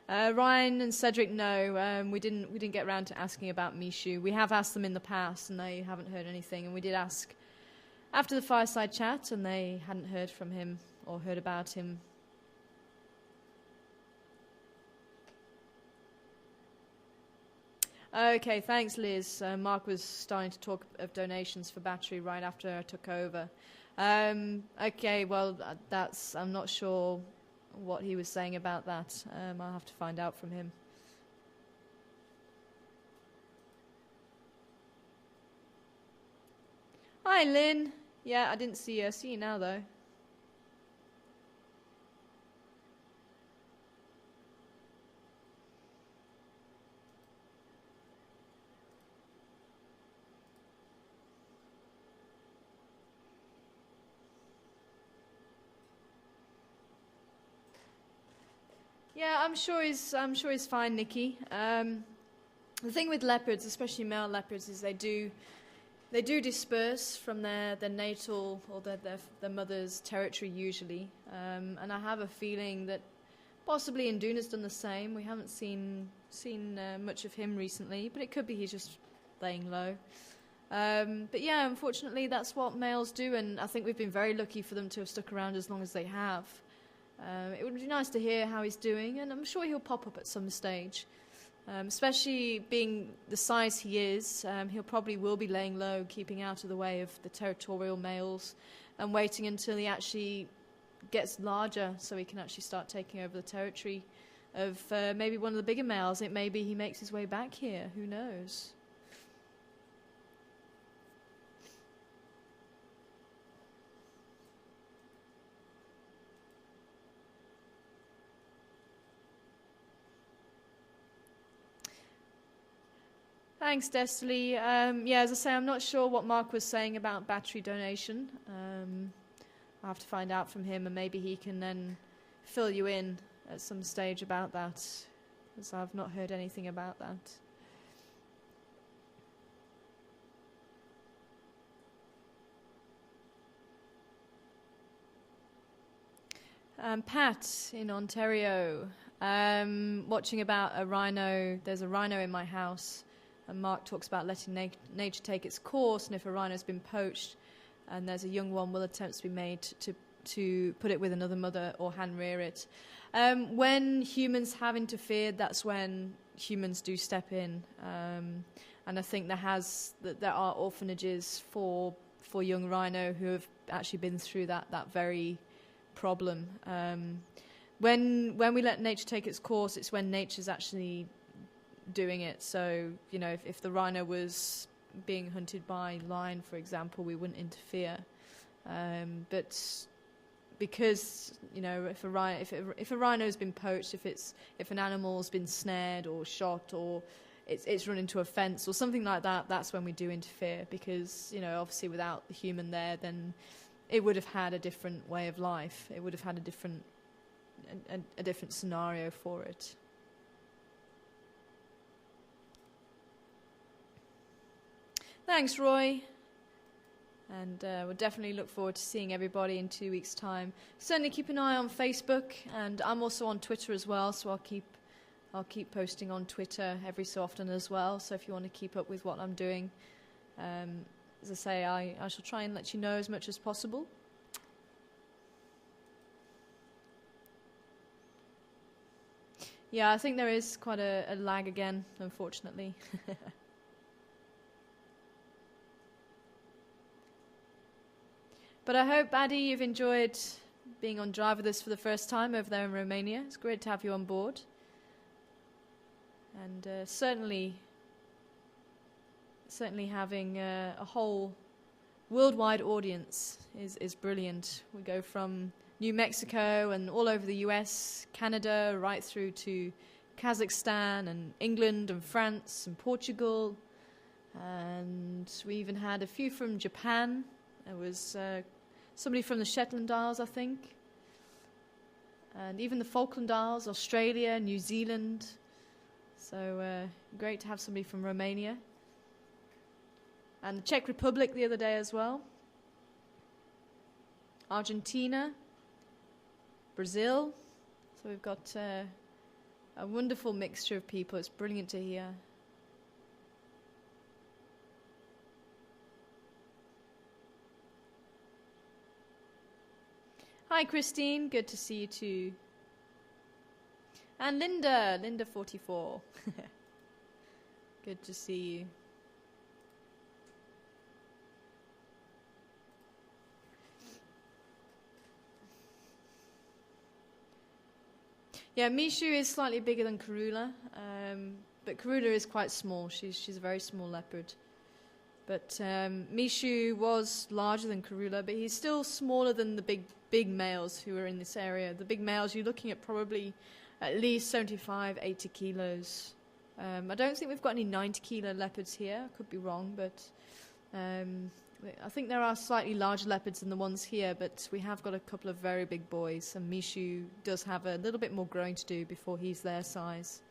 Ryan and Cedric, no, we didn't get around to asking about Mishu. We have asked them in the past, and they haven't heard anything. And we did ask after the fireside chat, and they hadn't heard from him or heard about him. Okay, thanks, Liz. Mark was starting to talk of donations for battery right after I took over. Okay, well, I'm not sure what he was saying about that. I'll have to find out from him. Hi, Lynn. Yeah, I didn't see you. I see you now, though. Yeah, I'm sure he's fine, Nikki. The thing with leopards, especially male leopards, is they do disperse from their natal or their mother's territory usually. And I have a feeling that possibly Nduna's done the same. We haven't seen much of him recently, but it could be he's just laying low. But yeah, unfortunately, that's what males do, and I think we've been very lucky for them to have stuck around as long as they have. It would be nice to hear how he's doing, and I'm sure he'll pop up at some stage. Especially being the size he is, he'll probably will be laying low, keeping out of the way of the territorial males, and waiting until he actually gets larger so he can actually start taking over the territory of maybe one of the bigger males. It may be he makes his way back here, who knows? Thanks, Destiny. Yeah, as I say, I'm not sure what Mark was saying about battery donation. I'll have to find out from him, and maybe he can then fill you in at some stage about that, because I've not heard anything about that. Pat in Ontario, watching about a rhino. There's a rhino in my house. And Mark talks about letting nature take its course, and if a rhino's been poached, and there's a young one, will attempts to be made to put it with another mother or hand rear it. When humans have interfered, that's when humans do step in, and I think there are orphanages for young rhino who have actually been through that very problem. When we let nature take its course, it's when nature's actually doing it. So, if the rhino was being hunted by lion, for example, we wouldn't interfere. But because if a rhino's been poached, if an animal's been snared or shot or it's run into a fence or something like that, that's when we do interfere, because obviously without the human there, then it would have had a different way of life. It would have had a different scenario for it. Thanks, Roy. And we'll definitely look forward to seeing everybody in 2 weeks' time. Certainly keep an eye on Facebook, and I'm also on Twitter as well, so I'll keep posting on Twitter every so often as well. So if you want to keep up with what I'm doing, as I say, I shall try and let you know as much as possible. Yeah, I think there is quite a lag again, unfortunately. But I hope, Adi, you've enjoyed being on drive with us for the first time over there in Romania. It's great to have you on board. And certainly having a whole worldwide audience is brilliant. We go from New Mexico and all over the US, Canada, right through to Kazakhstan and England and France and Portugal. And we even had a few from Japan. There was somebody from the Shetland Isles, I think. And even the Falkland Isles, Australia, New Zealand. So great to have somebody from Romania. And the Czech Republic the other day as well. Argentina. Brazil. So we've got a wonderful mixture of people. It's brilliant to hear. Hi, Christine. Good to see you too. And Linda 44. Good to see you. Yeah, Mishu is slightly bigger than Karula, but Karula is quite small. She's a very small leopard. But Mishu was larger than Karula, but he's still smaller than the big males who are in this area. The big males, you're looking at probably at least 75, 80 kilos. I don't think we've got any 90-kilo leopards here. I could be wrong, but I think there are slightly larger leopards than the ones here, but we have got a couple of very big boys, and Mishu does have a little bit more growing to do before he's their size.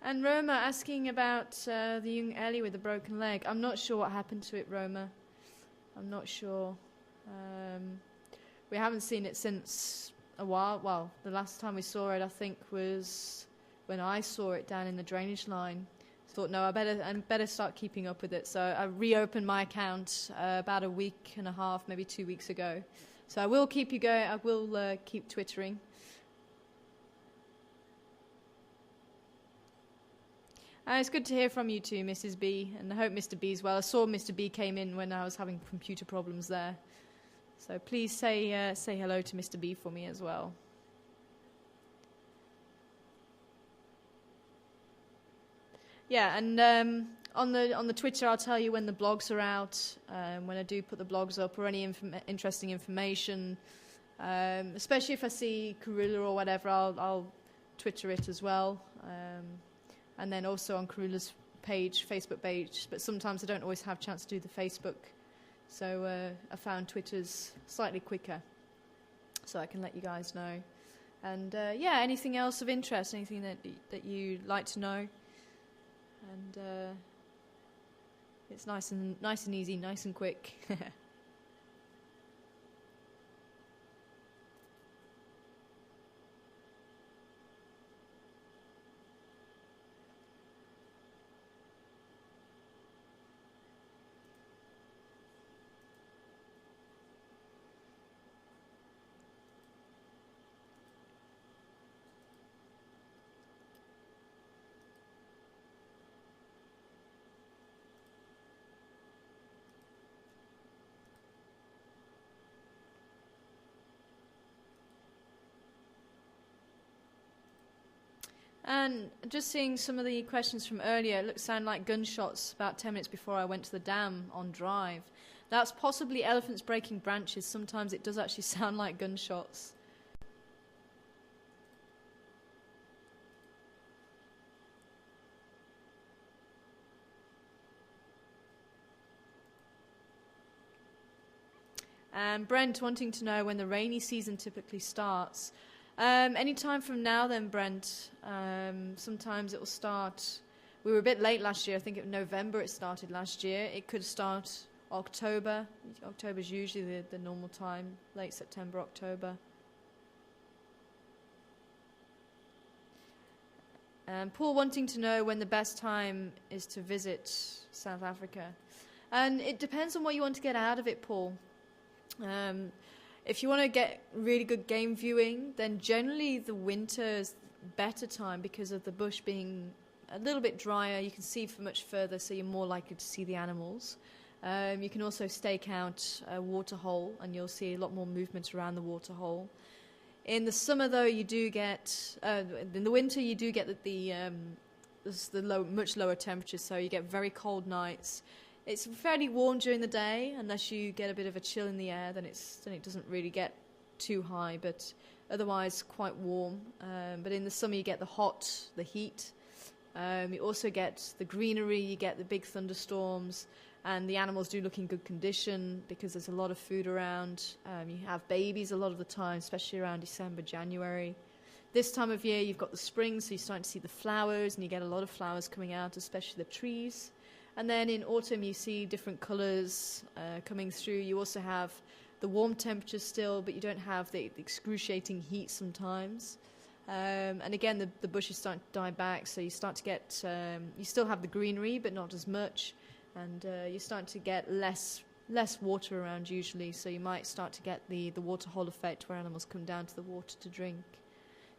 And Roma asking about the young Ellie with the broken leg. I'm not sure what happened to it, Roma. I'm not sure. We haven't seen it since a while. Well, the last time we saw it, I think, was when I saw it down in the drainage line. I thought, no, I better start keeping up with it. So I reopened my account about a week and a half, maybe 2 weeks ago. So I will keep you going. I will keep twittering. It's good to hear from you too, Mrs. B, and I hope Mr. B as well. I saw Mr. B came in when I was having computer problems there. So please say hello to Mr. B for me as well. Yeah, and on the Twitter, I'll tell you when the blogs are out, when I do put the blogs up, or any interesting information. Especially if I see Karula or whatever, I'll Twitter it as well. And then also on Karula's page, Facebook page, but sometimes I don't always have a chance to do the Facebook. So I found Twitter's slightly quicker, so I can let you guys know. And yeah, anything else of interest, anything that you'd like to know, and it's nice and easy, nice and quick. And just seeing some of the questions from earlier, it sound like gunshots about 10 minutes before I went to the dam on drive. That's possibly elephants breaking branches. Sometimes it does actually sound like gunshots. And Brent wanting to know when the rainy season typically starts. Any time from now then, Brent. Sometimes it will start. We were a bit late last year. I think in November it started last year. It could start October. October is usually the normal time, late September, October. Paul wanting to know when the best time is to visit South Africa. And it depends on what you want to get out of it, Paul. If you want to get really good game viewing, then generally the winter is better time because of the bush being a little bit drier. You can see for much further, so you're more likely to see the animals. You can also stake out a water hole, and you'll see a lot more movement around the water hole. In the summer, though, you do get in the winter you do get much lower temperatures, so you get very cold nights. It's fairly warm during the day, unless you get a bit of a chill in the air. Then it doesn't really get too high, but otherwise quite warm. But in the summer you get the heat. You also get the greenery. You get the big thunderstorms, and the animals do look in good condition because there's a lot of food around. You have babies a lot of the time, especially around December, January. This time of year you've got the spring, so you're starting to see the flowers, and you get a lot of flowers coming out, especially the trees. And then in autumn you see different colours coming through. You also have the warm temperatures still, but you don't have the excruciating heat sometimes. And again, the bushes start to die back, so you start to get... you still have the greenery, but not as much. And you start to get less water around usually, so you might start to get the water hole effect where animals come down to the water to drink.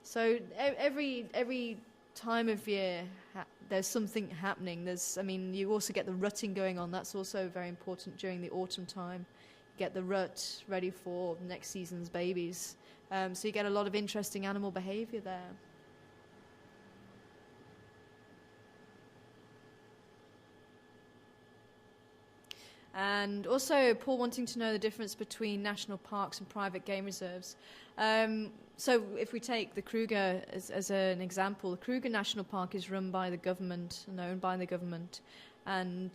So every time of year there's something happening. You also get the rutting going on. That's also very important during the autumn time. You get the rut ready for next season's babies, so you get a lot of interesting animal behavior there. And also Paul wanting to know the difference between national parks and private game reserves. So if we take the Kruger as an example, the Kruger National Park is run by the government and owned by the government. And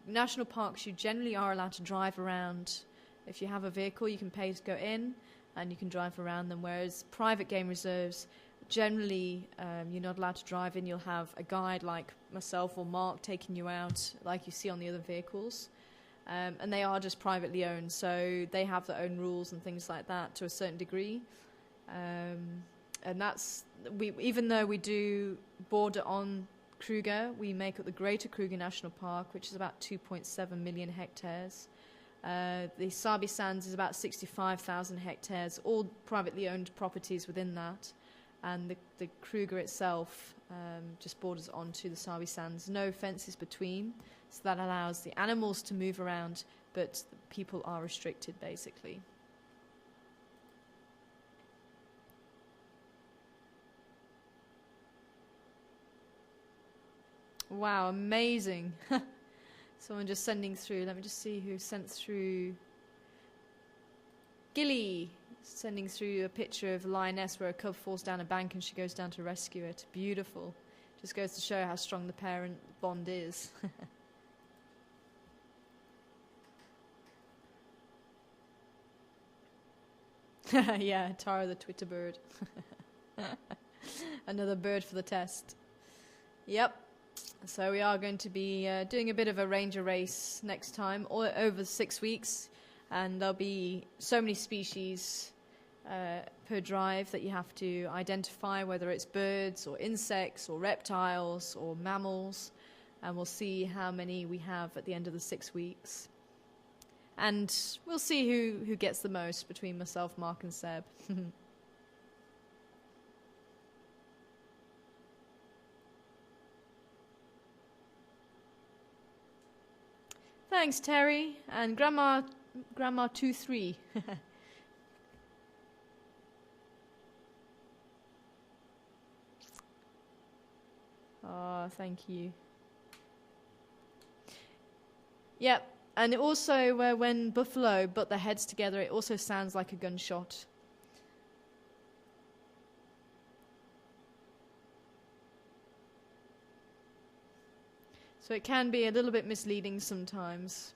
national parks, you generally are allowed to drive around. If you have a vehicle, you can pay to go in and you can drive around them. Whereas private game reserves, generally you're not allowed to drive in. You'll have a guide like myself or Mark taking you out like you see on the other vehicles. And they are just privately owned, so they have their own rules and things like that to a certain degree. And even though we do border on Kruger, we make up the Greater Kruger National Park, which is about 2.7 million hectares. The Sabi Sands is about 65,000 hectares, all privately owned properties within that. And the Kruger itself just borders onto the Sabi Sands. No fences between, so that allows the animals to move around, but the people are restricted, basically. Wow, amazing. Someone just sending through. Let me just see who sent through. Gilly sending through a picture of a lioness where a cub falls down a bank and she goes down to rescue it. Beautiful. Just goes to show how strong the parent bond is. Yeah, Tara the Twitter bird. Another bird for the test. Yep. So we are going to be doing a bit of a ranger race next time, all over 6 weeks, and there'll be so many species per drive that you have to identify, whether it's birds or insects or reptiles or mammals, and we'll see how many we have at the end of the 6 weeks. And we'll see who gets the most between myself, Mark and Seb. Thanks, Terry, and Grandma 23. Oh, thank you. Yep, and it also when buffalo butt their heads together, it also sounds like a gunshot. So it can be a little bit misleading sometimes.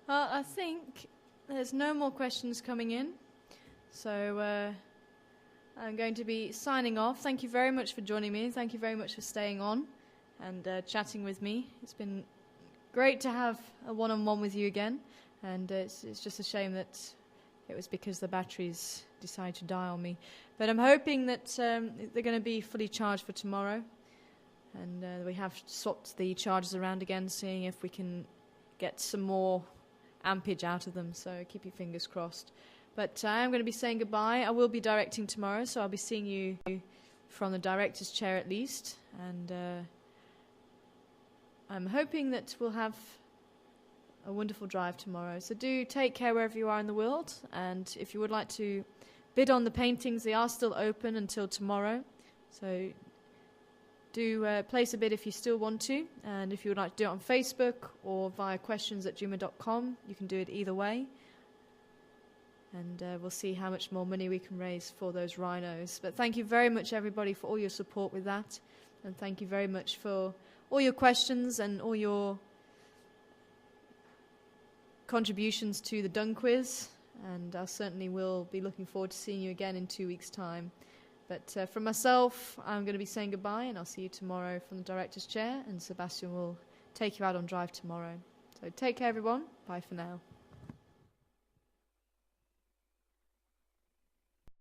Well, I think there's no more questions coming in, so I'm going to be signing off. Thank you very much for joining me. Thank you very much for staying on and chatting with me. It's been great to have a one-on-one with you again, and it's just a shame that it was because the batteries decided to die on me. But I'm hoping that they're going to be fully charged for tomorrow. And we have swapped the chargers around again, seeing if we can get some more ampage out of them. So keep your fingers crossed. But I am going to be saying goodbye. I will be directing tomorrow, so I'll be seeing you from the director's chair at least. And I'm hoping that we'll have a wonderful drive tomorrow. So do take care wherever you are in the world. And if you would like to bid on the paintings, they are still open until tomorrow. So do place a bid if you still want to, and if you would like to do it on Facebook or via questions@juma.com, you can do it either way. And we'll see how much more money we can raise for those rhinos. But thank you very much, everybody, for all your support with that. And thank you very much for all your questions and all your contributions to the Dung Quiz. And I certainly will be looking forward to seeing you again in 2 weeks' time. But from myself, I'm going to be saying goodbye, and I'll see you tomorrow from the director's chair, and Sebastian will take you out on drive tomorrow. So take care, everyone. Bye for now.